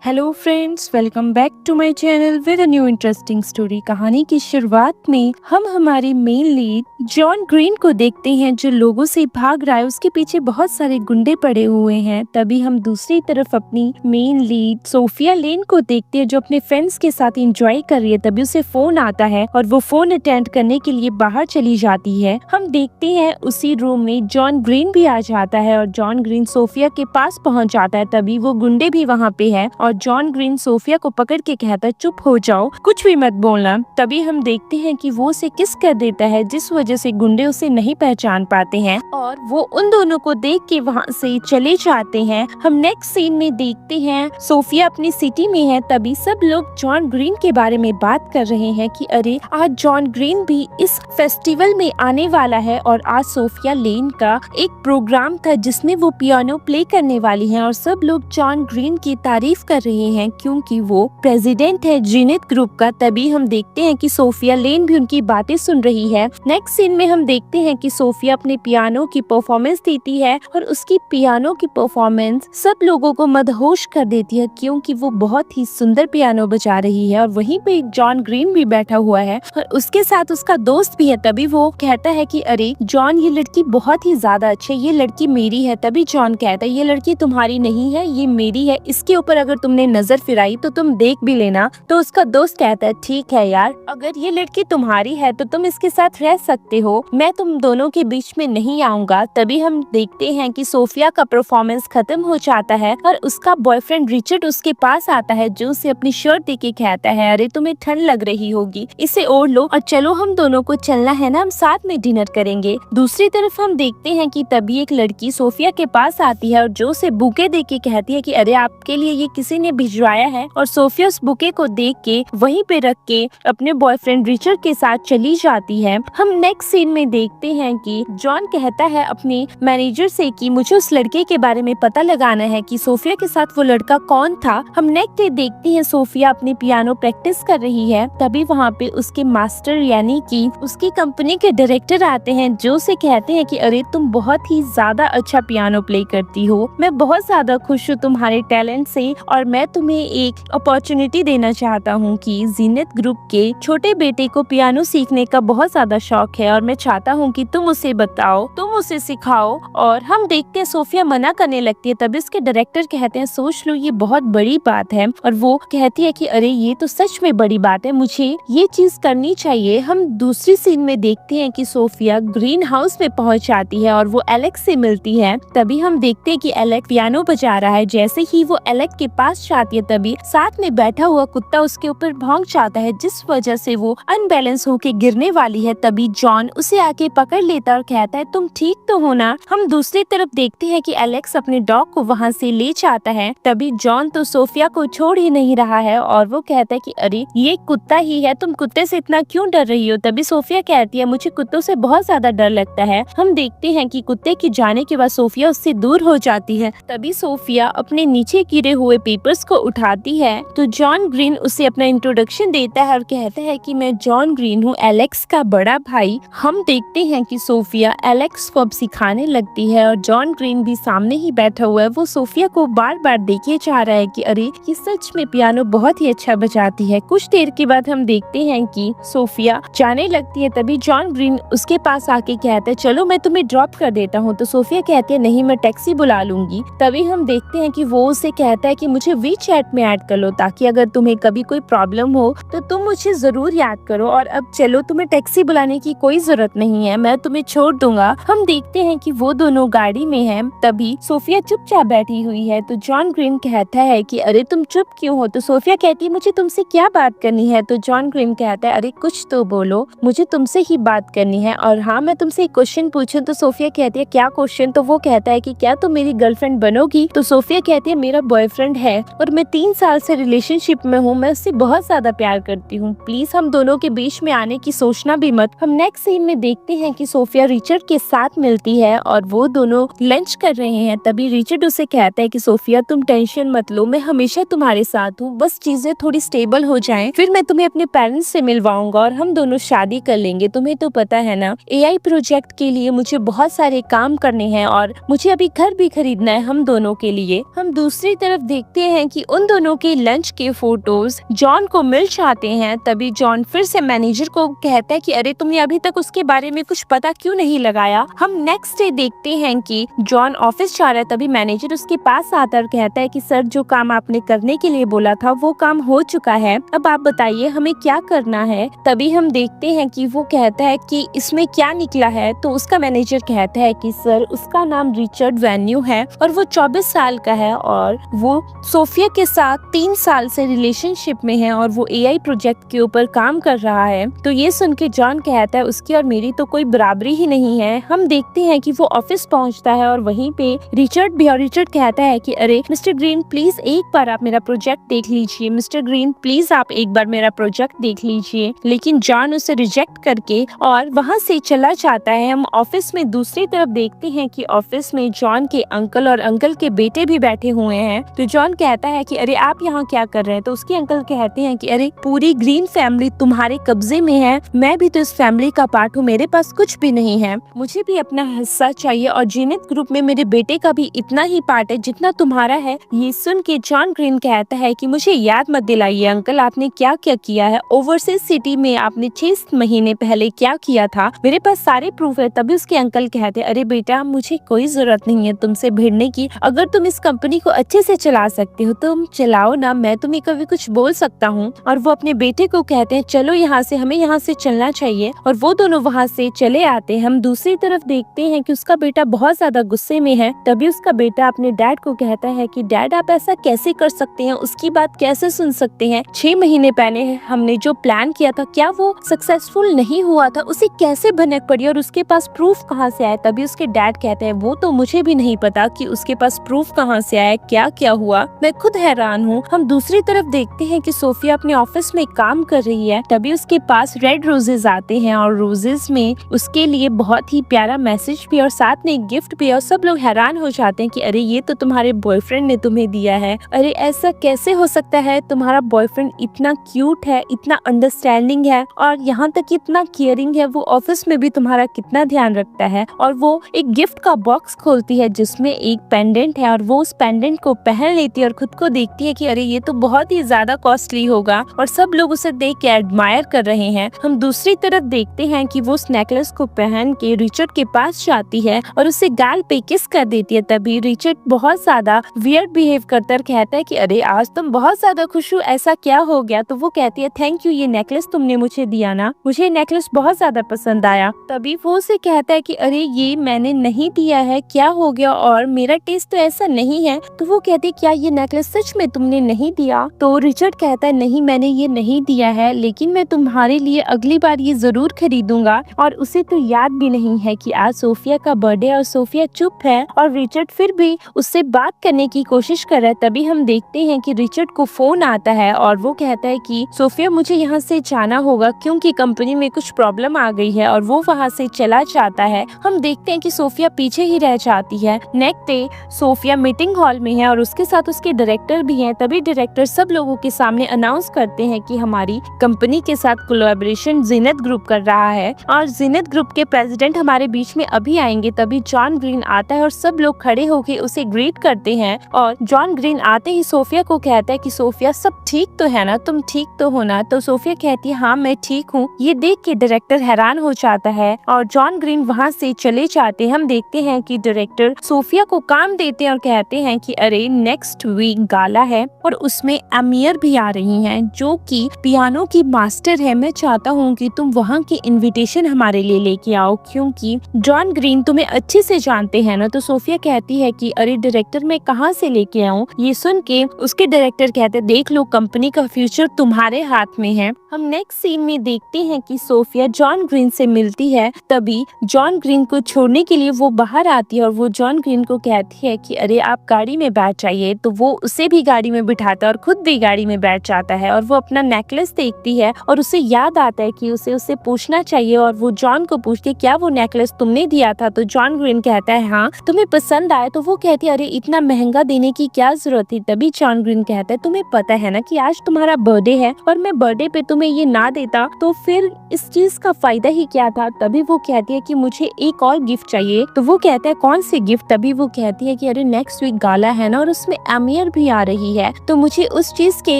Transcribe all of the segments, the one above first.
Hello friends, welcome back to my channel with a new interesting story. कहानी की शुरुआत में हम हमारी मेन लीड जॉन ग्रीन को देखते हैं जो लोगों से भाग रहा है। उसके पीछे बहुत सारे गुंडे पड़े हुए हैं। तभी हम दूसरी तरफ अपनी मेन लीड सोफिया लेन को देखते हैं जो अपने फ्रेंड्स के साथ एंजॉय कर रही है। तभी उसे फोन आता है और वो फोन अटेंड करने के लिए बाहर चली जाती है। हम देखते हैं उसी रूम में जॉन ग्रीन भी आ जाता है और जॉन ग्रीन सोफिया के पास पहुंच जाता है। तभी वो गुंडे भी वहाँ पे है और जॉन ग्रीन सोफिया को पकड़ के कहता है चुप हो जाओ, कुछ भी मत बोलना। तभी हम देखते हैं कि वो उसे किस कर देता है जिस वजह से गुंडे उसे नहीं पहचान पाते हैं और वो उन दोनों को देख के वहाँ से चले जाते हैं। हम नेक्स्ट सीन में देखते हैं सोफिया अपनी सिटी में है। तभी सब लोग जॉन ग्रीन के बारे में बात कर रहे हैं कि अरे आज जॉन ग्रीन भी इस फेस्टिवल में आने वाला है और आज सोफिया लेन का एक प्रोग्राम था जिसमें वो पियानो प्ले करने वाली है और सब लोग जॉन ग्रीन की तारीफ कर रहे हैं क्योंकि वो प्रेसिडेंट है जीनित ग्रुप का। तभी हम देखते हैं कि सोफिया लेन भी उनकी बातें सुन रही है। नेक्स्ट सीन में हम देखते हैं कि सोफिया अपने पियानो की परफॉर्मेंस देती है और उसकी पियानो की परफॉर्मेंस सब लोगों को मदहोश कर देती है क्योंकि वो बहुत ही सुंदर पियानो बजा रही है। और वहीं पे जॉन ग्रीन भी बैठा हुआ है और उसके साथ उसका दोस्त भी है। तभी वो कहता है कि अरे जॉन, ये लड़की बहुत ही ज्यादा अच्छी है, ये लड़की मेरी है। तभी जॉन कहता है ये लड़की तुम्हारी नहीं है, ये मेरी है, इसके ऊपर अगर तुमने नजर फिराई तो तुम देख भी लेना। तो उसका दोस्त कहता है ठीक है यार, अगर ये लड़की तुम्हारी है तो तुम इसके साथ रह सकते हो, मैं तुम दोनों के बीच में नहीं आऊंगा। तभी हम देखते हैं कि सोफिया का परफॉर्मेंस खत्म हो जाता है और उसका बॉयफ्रेंड रिचर्ड उसके पास आता है जो उसे अपनी शर्ट देके कहता है अरे तुम्हें ठंड लग रही होगी, इसे ओढ़ लो और चलो हम दोनों को चलना है ना, हम साथ में डिनर करेंगे। दूसरी तरफ हम देखते हैं कि तभी एक लड़की सोफिया के पास आती है और जो उसे बुके देके कहती है कि अरे आपके लिए ये किसी ने भिजवाया है। और सोफिया उस बुके को देख के वहीं पे रख के अपने बॉयफ्रेंड रिचर्ड के साथ चली जाती है। हम नेक्स्ट सीन में देखते हैं कि जॉन कहता है अपने मैनेजर से कि मुझे उस लड़के के बारे में पता लगाना है कि सोफिया के साथ वो लड़का कौन था। हम नेक्स्ट डे देखते हैं सोफिया अपनी पियानो प्रैक्टिस कर रही है। तभी वहाँ पे उसके मास्टर यानी कि उसकी कंपनी के डायरेक्टर आते हैं जो उसे कहते हैं कि अरे तुम बहुत ही ज्यादा अच्छा पियानो प्ले करती हो, मैं बहुत ज्यादा खुश हूँ तुम्हारे टैलेंट से और मैं तुम्हें एक अपॉर्चुनिटी देना चाहता हूँ कि जीनित ग्रुप के छोटे बेटे को पियानो सीखने का बहुत ज्यादा शौक है और मैं चाहता हूँ कि तुम उसे बताओ, तुम उसे सिखाओ। और हम देखते हैं सोफिया मना करने लगती है। तभी उसके डायरेक्टर कहते हैं सोच लो ये बहुत बड़ी बात है और वो कहती है कि अरे ये तो सच में बड़ी बात है, मुझे ये चीज करनी चाहिए। हम दूसरी सीन में देखते हैं कि सोफिया ग्रीन हाउस में पहुंच जाती है और वो एलेक्स से मिलती है। तभी हम देखते हैं कि एलेक्स पियानो बजा रहा है। जैसे ही वो एलेक्स के पास जाती है तभी साथ में बैठा हुआ कुत्ता उसके ऊपर भौंक जाता है जिस वजह से वो अनबैलेंस होके गिरने वाली है। तभी जॉन उसे आके पकड़ लेता और कहता है तुम ठीक तो हो ना। हम दूसरी तरफ देखते हैं कि एलेक्स अपने डॉग को वहाँ से ले जाता है। तभी जॉन तो सोफिया को छोड़ ही नहीं रहा है और वो कहता है कि अरे ये कुत्ता ही है, तुम कुत्ते से इतना क्यों डर रही हो। तभी सोफिया कहती है मुझे कुत्तों से बहुत ज्यादा डर लगता है। हम देखते हैं कि कुत्ते के जाने के बाद सोफिया उससे दूर हो जाती है। तभी सोफिया अपने नीचे गिरे हुए पेपर्स को उठाती है तो जॉन ग्रीन उसे अपना इंट्रोडक्शन देता है और कहता है कि मैं जॉन ग्रीन हूँ, एलेक्स का बड़ा भाई। हम देखते हैं कि सोफिया एलेक्स को अब सिखाने लगती है और जॉन ग्रीन भी सामने ही बैठा हुआ है। वो सोफिया को बार बार देखे जा रहा है कि अरे ये सच में पियानो बहुत ही अच्छा बजाती है। कुछ देर के बाद हम देखते हैं कि सोफिया जाने लगती है। तभी जॉन ग्रीन उसके पास आके कहता है चलो मैं तुम्हें ड्रॉप कर देता हूँ। तो सोफिया कहती है नहीं, मैं टैक्सी बुला लूंगी। तभी हम देखते हैं कि वो उसे कहता है कि मुझे वीचैट में ऐड कर लो ताकि अगर तुम्हें कभी कोई प्रॉब्लम हो तो तुम मुझे जरूर याद करो। और अब चलो, तुम्हें टैक्सी बुलाने की कोई जरूरत नहीं है, मैं तुम्हें छोड़ दूंगा। हम देखते हैं कि वो दोनों गाड़ी में हैं। तभी सोफिया चुपचाप बैठी हुई है तो जॉन ग्रीन कहता है कि अरे तुम चुप क्यों हो। तो सोफिया कहती है मुझे तुमसे क्या बात करनी है। तो जॉन ग्रीन कहता है अरे कुछ तो बोलो, मुझे तुमसे ही बात करनी है। और हाँ, मैं तुमसे एक क्वेश्चन पूछूं। तो सोफिया कहती है क्या क्वेश्चन। तो वो कहता है कि क्या तुम मेरी गर्लफ्रेंड बनोगी। तो सोफिया कहती है मेरा बॉयफ्रेंड है और मैं 3 साल से रिलेशनशिप में हूँ, मैं उससे बहुत ज्यादा प्यार करती हूँ, प्लीज हम दोनों के बीच में आने की सोचना भी मत। हम नेक्स्ट सीन में देखते हैं कि सोफिया रिचर्ड के साथ मिलती है और वो दोनों लंच कर रहे हैं। तभी रिचर्ड उसे कहता है कि सोफिया तुम टेंशन मत लो, मैं हमेशा तुम्हारे साथ हूँ, बस चीजें थोड़ी स्टेबल हो जाएं, फिर मैं तुम्हें अपने पेरेंट्स से मिलवाऊंगा और हम दोनों शादी कर लेंगे। तुम्हें तो पता है ना, एआई प्रोजेक्ट के लिए मुझे बहुत सारे काम करने हैं और मुझे अभी घर भी खरीदना है हम दोनों के लिए। हम दूसरी तरफ देखते हैं कि उन दोनों के लंच के फोटोज जॉन को मिल जाते हैं। तभी जॉन फिर से मैनेजर को कहता है कि अरे तुमने अभी तक उसके बारे में कुछ पता क्यों नहीं लगाया। हम नेक्स्ट डे देखते हैं कि जॉन ऑफिस जा रहा है। तभी मैनेजर उसके पास आता है और कहता है कि सर, जो काम आपने करने के लिए बोला था वो काम हो चुका है, अब आप बताइए हमें क्या करना है। तभी हम देखते हैं कि वो कहता है कि इसमें क्या निकला है। तो उसका मैनेजर कहता है कि सर, उसका नाम रिचर्ड वेन्यू है और वो 24 साल का है और वो सोफिया के साथ 3 साल से रिलेशनशिप में है और वो एआई प्रोजेक्ट के ऊपर काम कर रहा है। तो ये सुन के जॉन कहता है उसकी और मेरी तो कोई बराबरी ही नहीं है। हम देखते हैं कि वो ऑफिस पहुंचता है और वहीं पे रिचर्ड भी, और रिचर्ड कहता है कि अरे मिस्टर ग्रीन, प्लीज एक बार आप मेरा प्रोजेक्ट देख लीजिए। मिस्टर ग्रीन, प्लीज आप एक बार मेरा प्रोजेक्ट देख लीजिए। लेकिन जॉन उसे रिजेक्ट करके और वहाँ से चला जाता है। हम ऑफिस में दूसरी तरफ देखते हैं कि ऑफिस में जॉन के अंकल और अंकल के बेटे भी बैठे हुए हैं। तो जॉन कहता है कि अरे आप यहाँ क्या कर रहे हैं। तो उसके अंकल कहते हैं कि अरे पूरी ग्रीन फैमिली तुम्हारे कब्जे में है, मैं भी तो इस फैमिली का पार्ट हूँ, मेरे पास कुछ भी नहीं है, मुझे भी अपना हिस्सा चाहिए और जीनित ग्रुप में मेरे बेटे का भी इतना ही पार्ट है जितना तुम्हारा है। ये सुन के जॉन ग्रीन कहता है कि मुझे याद मत दिलाइए अंकल, आपने क्या क्या किया है। ओवरसीज सिटी में आपने 6 महीने पहले क्या किया था, मेरे पास सारे प्रूफ है। तभी उसके अंकल कहते अरे बेटा, मुझे कोई जरूरत नहीं है तुमसे भिड़ने की, अगर तुम इस कंपनी को अच्छे से चला सकते हो तुम चलाओ ना, मैं तुम्हें कभी कुछ बोल सकता हूँ। और वो अपने बेटे को कहते हैं चलो यहाँ से, हमें यहाँ से चलना चाहिए। और वो दोनों वहाँ से चले आते हैं। हम दूसरी तरफ देखते हैं कि उसका बेटा बहुत ज्यादा गुस्से में है। तभी उसका बेटा अपने डैड को कहता है कि डैड, आप ऐसा कैसे कर सकते हैं, उसकी बात कैसे सुन सकते हैं। 6 महीने पहले हमने जो प्लान किया था क्या वो सक्सेसफुल नहीं हुआ था, उसे कैसे भनक पड़ी और उसके पास प्रूफ कहाँ से आया। तभी उसके डैड कहते हैं वो तो मुझे भी नहीं पता कि उसके पास प्रूफ कहाँ से आया, क्या क्या हुआ, मैं खुद हैरान हूँ। हम दूसरी तरफ देखते हैं कि सोफिया अपने ऑफिस में काम कर रही है। तभी उसके पास रेड रोजेज आते हैं और रोजेज में उसके लिए बहुत ही प्यारा मैसेज भी और साथ में गिफ्ट भी। और सब लोग हैरान हो जाते हैं कि अरे ये तो तुम्हारे बॉयफ्रेंड ने तुम्हें दिया है, अरे ऐसा कैसे हो सकता है, तुम्हारा बॉयफ्रेंड इतना क्यूट है, इतना अंडरस्टैंडिंग है और यहाँ तक इतना केयरिंग है, वो ऑफिस में भी तुम्हारा कितना ध्यान रखता है। और वो एक गिफ्ट का बॉक्स खोलती है जिसमें एक पेंडेंट है और वो उस पेंडेंट को पहन लेती है और खुद को देखती है कि अरे ये तो बहुत ही ज्यादा कॉस्टली होगा और सब लोग उसे देख के एडमायर कर रहे हैं। हम दूसरी तरफ देखते हैं कि वो उस नेकलेस को पहन के रिचर्ड के पास जाती है और उसे गाल पे किस कर देती है। तभी रिचर्ड बहुत ज्यादा वियर्ड बिहेव करता है, कहता है कि अरे आज तुम बहुत ज्यादा खुश हो, ऐसा क्या हो गया। तो वो कहती है थैंक यू, ये नेकलेस तुमने मुझे दिया ना, मुझे नेकलेस बहुत ज्यादा पसंद आया। तभी वो उसे कहता है कि अरे ये मैंने नहीं दिया है, क्या हो गया, और मेरा टेस्ट तो ऐसा नहीं है। तो वो कहती है क्या ये नेकलेस सच में तुमने नहीं दिया। तो रिचर्ड कहता है नहीं, मैंने ये नहीं दिया है, लेकिन मैं तुम्हारे लिए अगली बार ये जरूर खरीदूंगा। और उसे तो याद भी नहीं है कि आज सोफिया का बर्थडे और सोफिया चुप है और रिचर्ड फिर भी उससे बात करने की कोशिश कर रहा है। तभी हम देखते हैं कि रिचर्ड को फोन आता है और वो कहता है कि सोफिया मुझे यहाँ से जाना होगा क्योंकि कंपनी में कुछ प्रॉब्लम आ गई है, और वो वहाँ से चला जाता है। हम देखते हैं कि सोफिया पीछे ही रह जाती है। Next day Sophia meeting hall में है और उसके साथ उसके डायरेक्टर भी हैं। तभी डायरेक्टर सब लोगों के सामने अनाउंस करते हैं कि हमारी कंपनी के साथ कोलैबोरेशन जीनत ग्रुप कर रहा है और जीनत ग्रुप के प्रेसिडेंट हमारे बीच में अभी आएंगे। तभी जॉन ग्रीन आता है और सब लोग खड़े होकर उसे ग्रीट करते हैं। और जॉन ग्रीन आते ही सोफिया को कहता है कि सोफिया सब ठीक तो है ना, तुम ठीक तो हो ना। तो सोफिया कहती है हाँ मैं ठीक हूँ। ये देख के डायरेक्टर हैरान हो जाता है और जॉन ग्रीन वहाँ से चले जाते हैं। हम देखते हैं कि डायरेक्टर सोफिया को काम देते हैं और कहते हैं कि अरे नेक्स्ट वीक गाला है और उसमें अमीर भी आ रही हैं जो कि पियानो की मास्टर है, मैं चाहता हूँ कि तुम वहाँ की इनविटेशन हमारे लिए लेके आओ क्योंकि जॉन ग्रीन तुम्हें अच्छे से जानते हैं ना। तो सोफिया कहती है कि अरे डायरेक्टर मैं कहाँ से लेके आऊँ। ये सुन के उसके डायरेक्टर कहते देख लो कंपनी का फ्यूचर तुम्हारे हाथ में है। हम नेक्स्ट सीन में देखते हैं कि सोफिया जॉन ग्रीन से मिलती है। तभी जॉन ग्रीन को छोड़ने के लिए वो बाहर आती है और वो जॉन ग्रीन को कहती है कि अरे आप गाड़ी में बैठ जाइए। तो वो उसे भी गाड़ी में बिठाता है और खुद भी गाड़ी में बैठ जाता है और वो अपना नेकलेस देखती है और उसे याद आता है कि उसे पूछना चाहिए। और वो जॉन को पूछती है क्या वो नेकलेस तुमने दिया था। तो जॉन ग्रीन कहता है हाँ, तुम्हें पसंद आया। तो वो कहती है अरे इतना महंगा देने की क्या जरूरत थी। तभी जॉन ग्रीन कहता है तुम्हें पता है ना कि आज तुम्हारा बर्थडे है और मैं बर्थडे पे तुम्हें तुम्हें ये ना देता तो फिर इस चीज का फायदा ही क्या था। तभी वो कहती है कि मुझे एक और गिफ्ट चाहिए। तो वो कहता है कौन सी गिफ्ट। तभी वो कहती है कि अरे नेक्स्ट वीक गाला है ना और उसमें आमिर भी आ रही है, तो मुझे उस चीज के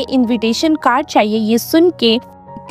इनविटेशन कार्ड चाहिए। ये सुन के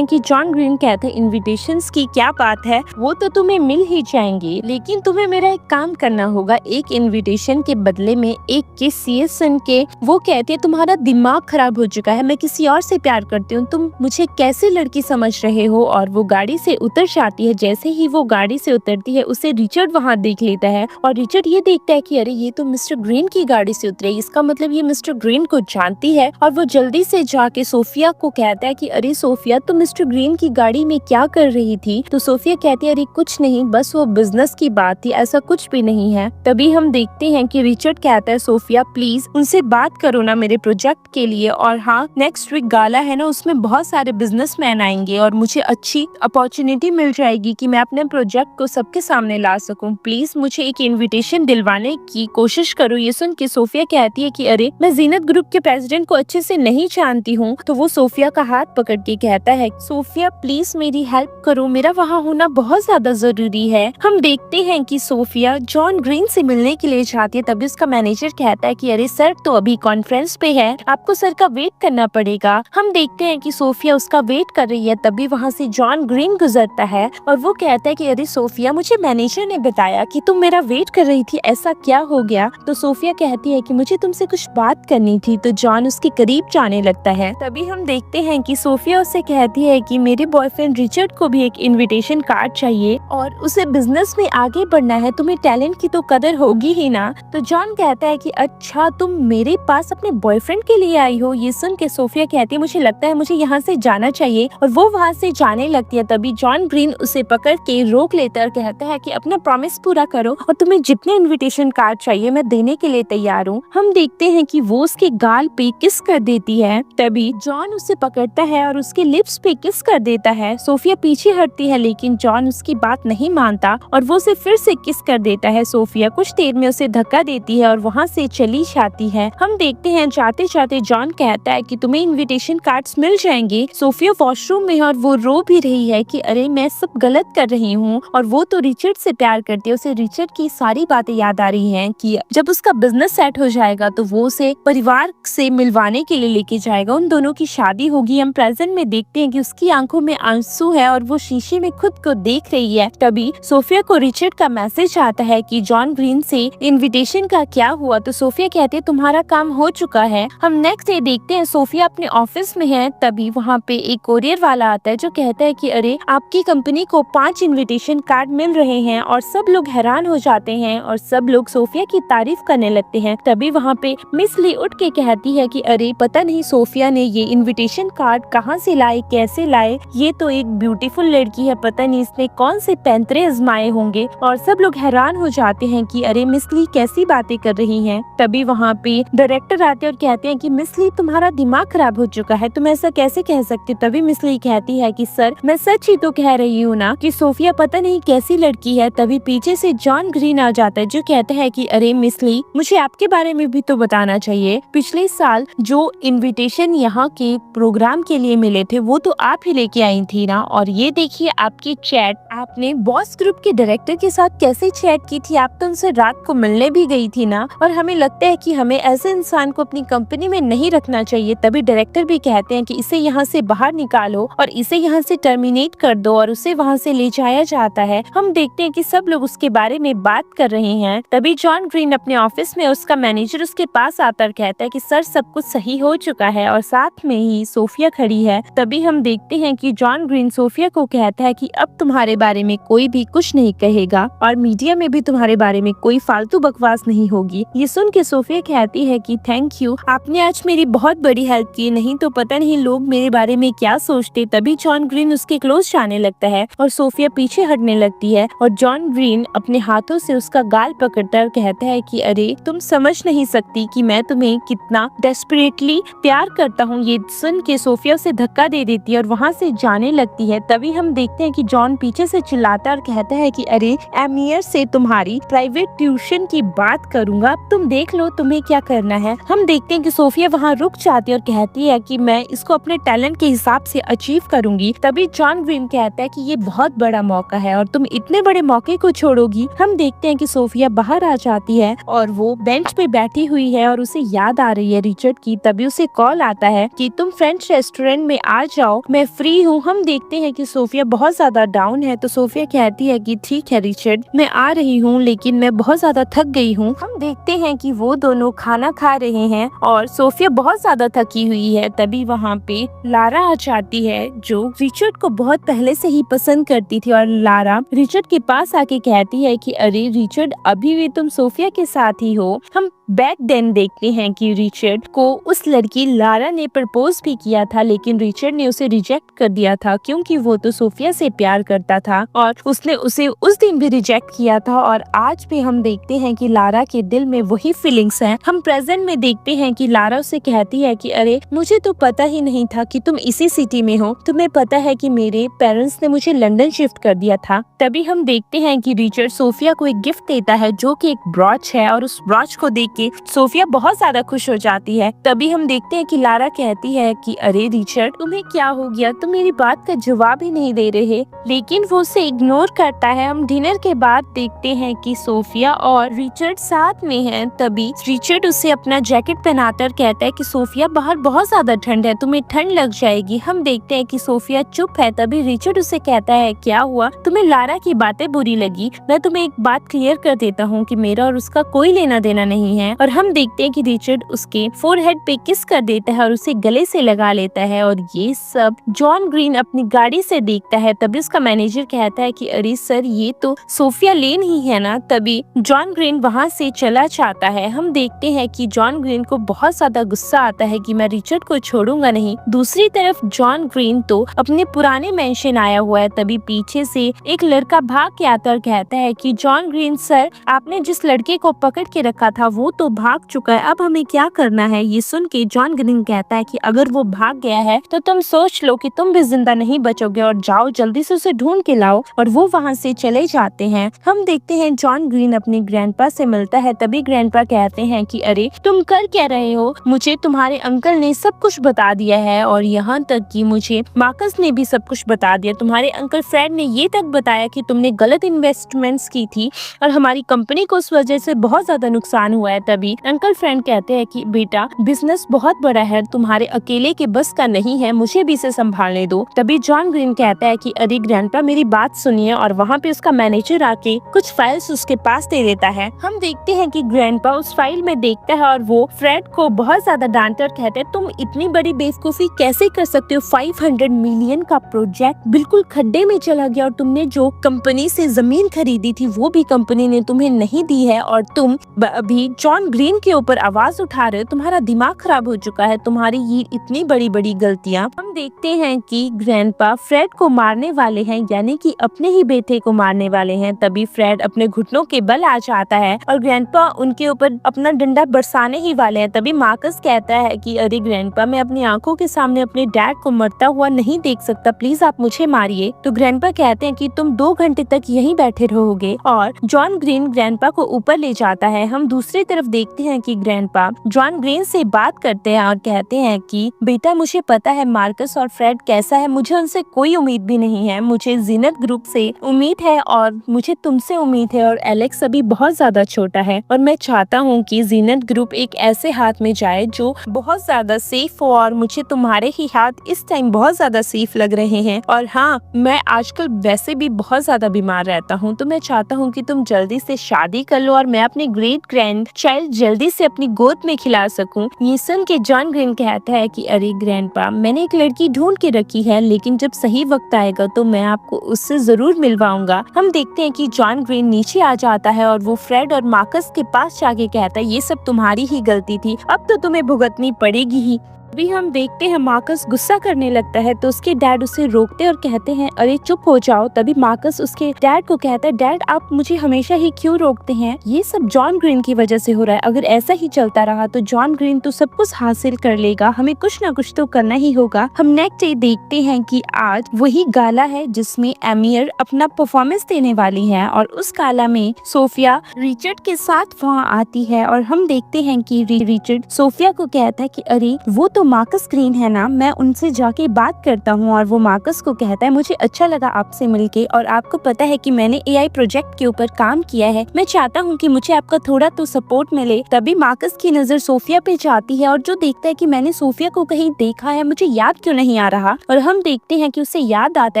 कि जॉन ग्रीन कहते हैं इनविटेशंस की क्या बात है, वो तो तुम्हें मिल ही जाएंगे, लेकिन तुम्हें मेरा एक काम करना होगा। एक इनविटेशन के बदले में एक किस ये सुन के वो कहते हैं तुम्हारा दिमाग खराब हो चुका है, मैं किसी और से प्यार करती हूँ, तुम मुझे कैसे लड़की समझ रहे हो। और वो गाड़ी से उतर जाती है। जैसे ही वो गाड़ी से उतरती है उसे रिचर्ड वहाँ देख लेता है और रिचर्ड ये देखता है कि अरे ये तो मिस्टर ग्रीन की गाड़ी से उतरे, इसका मतलब ये मिस्टर ग्रीन को जानती है। और वो जल्दी से जाके सोफिया को कहता है कि अरे सोफिया तुम मिस्टर ग्रीन की गाड़ी में क्या कर रही थी। तो सोफिया कहती है अरे कुछ नहीं, बस वो बिजनेस की बात थी, ऐसा कुछ भी नहीं है। तभी हम देखते हैं कि रिचर्ड कहता है सोफिया प्लीज उनसे बात करो ना मेरे प्रोजेक्ट के लिए, और हाँ नेक्स्ट वीक गाला है ना उसमें बहुत सारे बिजनेसमैन आएंगे और मुझे अच्छी अपॉर्चुनिटी मिल जाएगी कि मैं अपने प्रोजेक्ट को सबके सामने ला सकूं, प्लीज मुझे एक इन्विटेशन दिलवाने की कोशिश करो। ये सुन के सोफिया कहती है कि अरे मैं जीनत ग्रुप के प्रेसिडेंट को अच्छे से नहीं जानती हूँ। तो वो सोफिया का हाथ पकड़ के कहता है सोफिया प्लीज मेरी हेल्प करो, मेरा वहाँ होना बहुत ज्यादा जरूरी है। हम देखते हैं कि सोफिया जॉन ग्रीन से मिलने के लिए जाती है। तभी उसका मैनेजर कहता है कि अरे सर तो अभी कॉन्फ्रेंस पे है, आपको सर का वेट करना पड़ेगा। हम देखते हैं कि सोफिया उसका वेट कर रही है। तभी वहाँ से जॉन ग्रीन गुजरता है और वो कहता है कि अरे सोफिया मुझे मैनेजर ने बताया कि तुम मेरा वेट कर रही थी, ऐसा क्या हो गया। तो सोफिया कहती है कि मुझे तुमसे कुछ बात करनी थी। तो जॉन उसके करीब जाने लगता है। तभी हम देखते हैं कि सोफिया उससे कहती है कि मेरे बॉयफ्रेंड रिचर्ड को भी एक इनविटेशन कार्ड चाहिए और उसे बिजनेस में आगे बढ़ना है, तुम्हें टैलेंट की तो कदर होगी ही ना। तो जॉन कहता है कि अच्छा तुम मेरे पास अपने बॉयफ्रेंड के लिए आई हो। ये सुन के सोफिया कहती है मुझे लगता है मुझे यहाँ से जाना चाहिए, और वो वहाँ से जाने लगती है। तभी जॉन ग्रीन उसे पकड़ के रोक लेता है और कहता है कि अपना प्रॉमिस पूरा करो और तुम्हें जितने इनविटेशन कार्ड चाहिए मैं देने के लिए तैयार हूँ। हम देखते हैं कि वो उसके गाल पे किस कर देती है। तभी जॉन उसे पकड़ता है और उसके लिप्स पे किस कर देता है। सोफिया पीछे हटती है लेकिन जॉन उसकी बात नहीं मानता और वो उसे फिर से किस कर देता है। सोफिया कुछ देर में उसे धक्का देती है और वहाँ से चली जाती है। हम देखते हैं जाते जाते जॉन कहता है कि तुम्हें इनविटेशन कार्ड्स मिल जाएंगे। सोफिया वॉशरूम में और वो रो भी रही है कि अरे मैं सब गलत कर रही हूँ, और वो तो रिचर्ड से प्यार करती है। उसे रिचर्ड की सारी बातें याद आ रही हैं कि जब उसका बिजनेस सेट हो जाएगा तो वो उसे परिवार से मिलवाने के लिए लेके जाएगा, उन दोनों की शादी होगी। हम प्रेजेंट में देखते हैं कि उसकी आंखों में आंसू है और वो शीशे में खुद को देख रही है। तभी सोफिया को रिचर्ड का मैसेज आता है कि जॉन ग्रीन से इनविटेशन का क्या हुआ। तो सोफिया कहती है तुम्हारा काम हो चुका है। हम नेक्स्ट डे देखते हैं सोफिया अपने ऑफिस में है। तभी वहाँ पे एक कोरियर वाला आता है जो कहता है कि अरे आपकी कंपनी को 5 इनविटेशन कार्ड मिल रहे हैं, और सब लोग हैरान हो जाते हैं और सब लोग सोफिया की तारीफ करने लगते हैं। तभी वहाँ पे मिस ली उठ के कहती है कि अरे पता नहीं सोफिया ने ये इनविटेशन कार्ड कहाँ से लाए, कैसे लाए, ये तो एक ब्यूटीफुल लड़की है, पता नहीं इसने कौन से पैंतरे आजमाए होंगे। और सब लोग हैरान हो जाते हैं कि अरे मिस ली कैसी बातें कर रही हैं। तभी वहाँ पे डायरेक्टर आते हैं और कहते हैं कि मिस ली तुम्हारा दिमाग खराब हो चुका है, तुम ऐसा कैसे कह सकते। तभी मिस ली कहती है कि सर मैं सच ही तो कह रही हूँ ना कि सोफिया पता नहीं कैसी लड़की है। तभी पीछे से जॉन ग्रीन आ जाता है जो कहता है कि अरे मिस ली मुझे आपके बारे में भी तो बताना चाहिए, पिछले साल जो इनविटेशन यहाँ के प्रोग्राम के लिए मिले थे वो तो आप ही लेके आई थी ना, और ये देखिए आपकी चैट आपने बॉस ग्रुप के डायरेक्टर के साथ कैसे चैट की थी, आप तो उनसे रात को मिलने भी गई थी ना, और हमें लगता है कि हमें ऐसे इंसान को अपनी कंपनी में नहीं रखना चाहिए। तभी डायरेक्टर भी कहते हैं कि इसे यहाँ से बाहर निकालो और इसे यहाँ से टर्मिनेट कर दो, और उसे वहाँ से ले जाया जाता है। हम देखते हैं कि सब लोग उसके बारे में बात कर रहे हैं। तभी जॉन ग्रीन अपने ऑफिस में उसका मैनेजर उसके पास आता और कहता है कि सर सब कुछ सही हो चुका है, और साथ में ही सोफिया खड़ी है। तभी हम देखते हैं कि जॉन ग्रीन सोफिया को कहता है कि अब तुम्हारे बारे में कोई भी कुछ नहीं कहेगा और मीडिया में भी तुम्हारे बारे में कोई फालतू बकवास नहीं होगी। ये सुन के सोफिया कहती है कि थैंक यू, आपने आज मेरी बहुत बड़ी हेल्प की, नहीं तो पता नहीं लोग मेरे बारे में क्या सोचते। तभी जॉन ग्रीन उसके क्लोज जाने लगता है और सोफिया पीछे हटने लगती है, और जॉन ग्रीन अपने हाथों से उसका गाल पकड़ता है और कहता है कि अरे तुम समझ नहीं सकती कि मैं तुम्हें कितना डेस्परेटली प्यार करता हूँ। ये सुन के सोफिया उसे धक्का दे देती है है और वहाँ से जाने लगती है। तभी हम देखते हैं कि जॉन पीछे से चिल्लाता है और कहता है कि अरे एमियर से तुम्हारी प्राइवेट ट्यूशन की बात करूंगा, अब तुम देख लो तुम्हें क्या करना है। हम देखते हैं कि सोफिया वहाँ रुक जाती है और कहती है कि मैं इसको अपने टैलेंट के हिसाब से अचीव करूंगी। तभी जॉन ग्रीन कहता है कि ये बहुत बड़ा मौका है और तुम इतने बड़े मौके को छोड़ोगी। हम देखते हैं कि सोफिया बाहर आ जाती है और वो बेंच पे बैठी हुई है और उसे याद आ रही है रिचर्ड की। तभी उसे कॉल आता है कि तुम फ्रेंच रेस्टोरेंट में आ जाओ, मैं फ्री हूँ। हम देखते हैं कि सोफिया बहुत ज्यादा डाउन है तो सोफिया कहती है कि ठीक है रिचर्ड, मैं आ रही हूँ, लेकिन मैं बहुत ज्यादा थक गई हूँ। हम देखते हैं कि वो दोनों खाना खा रहे हैं और सोफिया बहुत ज्यादा थकी हुई है। तभी वहाँ पे लारा आ जाती है जो रिचर्ड को बहुत पहले से ही पसंद करती थी और लारा रिचर्ड के पास आके कहती है कि अरे रिचर्ड, अभी भी तुम सोफिया के साथ ही हो। हम बैक देन देखते हैं कि रिचर्ड को उस लड़की लारा ने प्रपोज भी किया था, लेकिन रिचर्ड ने उसे रिजेक्ट कर दिया था क्योंकि वो तो सोफिया से प्यार करता था और उसने उसे उस दिन भी रिजेक्ट किया था। और आज भी हम देखते हैं कि लारा के दिल में वही फीलिंग्स हैं। हम प्रेजेंट में देखते हैं कि लारा उसे कहती है कि अरे मुझे तो पता ही नहीं था कि तुम इसी सिटी में हो, तुम्हें पता है कि मेरे पेरेंट्स ने मुझे लंदन शिफ्ट कर दिया था। तभी हम देखते हैं कि रिचर्ड सोफिया को एक गिफ्ट देता है जो कि एक ब्रॉच है और उस ब्रॉच को देख के सोफिया बहुत ज्यादा खुश हो जाती है। तभी हम देखते हैं कि लारा कहती है कि अरे रिचर्ड, तुम्हें क्या हो गया, तुम मेरी बात का जवाब ही नहीं दे रहे, लेकिन वो उसे इग्नोर करता है। हम डिनर के बाद देखते हैं कि सोफिया और रिचर्ड साथ में हैं। तभी रिचर्ड उसे अपना जैकेट पहनाकर कहता है कि सोफिया बाहर बहुत ज्यादा ठंड है, तुम्हें ठंड लग जाएगी। हम देखते हैं कि सोफिया चुप है। तभी रिचर्ड उसे कहता है क्या हुआ, तुम्हें लारा की बातें बुरी लगी? मैं तुम्हें एक बात क्लियर कर देता हूँ कि मेरा और उसका कोई लेना देना नहीं है। और हम देखते हैं कि रिचर्ड उसके फोरहेड पे किस कर देता है और उसे गले से लगा लेता है और ये सब जॉन ग्रीन अपनी गाड़ी से देखता है। तभी उसका मैनेजर कहता है कि अरे सर, ये तो सोफिया लेन ही है ना। तभी जॉन ग्रीन वहाँ से चला जाता है। हम देखते हैं कि जॉन ग्रीन को बहुत ज्यादा गुस्सा आता है कि मैं रिचर्ड को छोड़ूंगा नहीं। दूसरी तरफ जॉन ग्रीन तो अपने पुराने मेंशन आया हुआ है। तभी पीछे से एक लड़का भाग के आता और कहता है कि जॉन ग्रीन सर, आपने जिस लड़के को पकड़ के रखा था वो तो भाग चुका है, अब हमें क्या करना है? ये सुन के जॉन ग्रीन कहता है कि अगर वो भाग गया है तो तुम सोच लो कि तुम भी जिंदा नहीं बचोगे और जाओ जल्दी से उसे ढूंढ के लाओ। और वो वहाँ से चले जाते हैं। हम देखते हैं जॉन ग्रीन अपने ग्रैंडपा से मिलता है। तभी ग्रैंडपा कहते हैं कि अरे तुम कर क्या रहे हो, मुझे तुम्हारे अंकल ने सब कुछ बता दिया है और यहाँ तक कि मुझे मार्कस ने भी सब कुछ बता दिया। तुम्हारे अंकल फ्रेड ने ये तक बताया कि तुमने गलत इन्वेस्टमेंट्स की थी और हमारी कंपनी को उस वजह से बहुत ज्यादा नुकसान हुआ है। तभी अंकल फ्रेंड कहते हैं कि बेटा, बिजनेस बहुत बड़ा है, तुम्हारे अकेले के बस का नहीं है, मुझे भी इसे संभालने दो। तभी जॉन ग्रीन कहता है कि अरे ग्रैंडपा, मेरी बात सुनिए। और वहाँ पे उसका मैनेजर आके कुछ फाइल्स उसके पास दे देता है। हम देखते हैं कि ग्रैंडपा उस फाइल में देखता है और वो फ्रेड को बहुत ज्यादा डांटते और कहते हैं तुम इतनी बड़ी बेवकूफी कैसे कर सकते हो? 500 मिलियन का प्रोजेक्ट बिल्कुल खड्डे में चला गया और तुमने जो कंपनी से जमीन खरीदी थी वो भी कंपनी ने तुम्हें नहीं दी है और तुम अभी जॉन ग्रीन के ऊपर आवाज उठा रहे हो। तुम्हारा दिमाग खराब हो चुका है, तुम्हारी ये इतनी बड़ी बड़ी गलतियां। हम देखते हैं कि ग्रैंडपा फ्रेड को मारने वाले हैं, यानी कि अपने ही बेटे को मारने वाले हैं। तभी फ्रेड अपने घुटनों के बल आ जाता है और ग्रैंडपा उनके ऊपर अपना डंडा बरसाने ही वाले हैं। तभी मार्कस कहता है कि अरे ग्रैंडपा, मैं अपनी आंखों के सामने अपने डैड को मरता हुआ नहीं देख सकता, प्लीज आप मुझे मारिए। तो ग्रैंडपा कहते हैं कि तुम 2 घंटे तक यहीं बैठे रहोगे और जॉन ग्रीन ग्रैंडपा को ऊपर ले जाता है। हम दूसरी तरफ देखते हैं कि ग्रैंडपा जॉन ग्रीन से बात करते हैं और कहते हैं कि बेटा, मुझे पता है मार्कस और फ्रेड कैसा है, मुझे उनसे कोई उम्मीद भी नहीं है, मुझे जीनत ग्रुप से उम्मीद है और मुझे तुमसे उम्मीद है और एलेक्स अभी बहुत ज्यादा छोटा है और मैं चाहता हूँ कि जीनत ग्रुप एक ऐसे हाथ में जाए जो बहुत ज्यादा सेफ हो और मुझे तुम्हारे ही हाथ इस टाइम बहुत ज्यादा सेफ लग रहे हैं। और हाँ, मैं आजकल वैसे भी बहुत ज्यादा बीमार रहता हूँ, तो मैं चाहता हूँ कि तुम जल्दी से शादी कर लो और मैं अपने ग्रेट ग्रैंड चाइल्ड जल्दी से अपनी गोद में खिला सकूं। ये सुन के जॉन ग्रीन कहता है कि अरे ग्रैंडपा, मैंने एक लड़की ढूंढ के रखी है, लेकिन जब सही वक्त आएगा तो मैं आपको उससे जरूर मिलवाऊंगा। हम देखते हैं कि जॉन ग्रीन नीचे आ जाता है और वो फ्रेड और मार्कस के पास जाके कहता है ये सब तुम्हारी ही गलती थी, अब तो तुम्हें भुगतनी पड़ेगी ही। अभी हम देखते हैं मार्कस गुस्सा करने लगता है तो उसके डैड उसे रोकते और कहते हैं अरे चुप हो जाओ। तभी मार्कस उसके डैड को कहता है डैड आप मुझे हमेशा ही क्यों रोकते हैं, ये सब जॉन ग्रीन की वजह से हो रहा है। अगर ऐसा ही चलता रहा तो जॉन ग्रीन तो सब कुछ हासिल कर लेगा, हमें कुछ ना कुछ तो करना ही होगा। हम नेक्स्ट डे देखते हैं कि आज वही गाला है जिसमें एमियर अपना परफॉर्मेंस देने वाली है और उस गाला में सोफिया रिचर्ड के साथ वहाँ आती है और हम देखते हैं कि रिचर्ड सोफिया को कहता है कि अरे वो तो मार्कस ग्रीन है ना, मैं उनसे जाके बात करता हूँ। और वो मार्कस को कहता है मुझे अच्छा लगा आपसे मिलके और आपको पता है कि मैंने एआई प्रोजेक्ट के ऊपर काम किया है, मैं चाहता हूँ कि मुझे आपका थोड़ा तो सपोर्ट मिले। तभी मार्कस की नजर सोफिया पे जाती है और जो देखता है कि मैंने सोफिया को कहीं देखा है, मुझे याद क्यों नहीं आ रहा। और हम देखते हैं कि उसे याद आता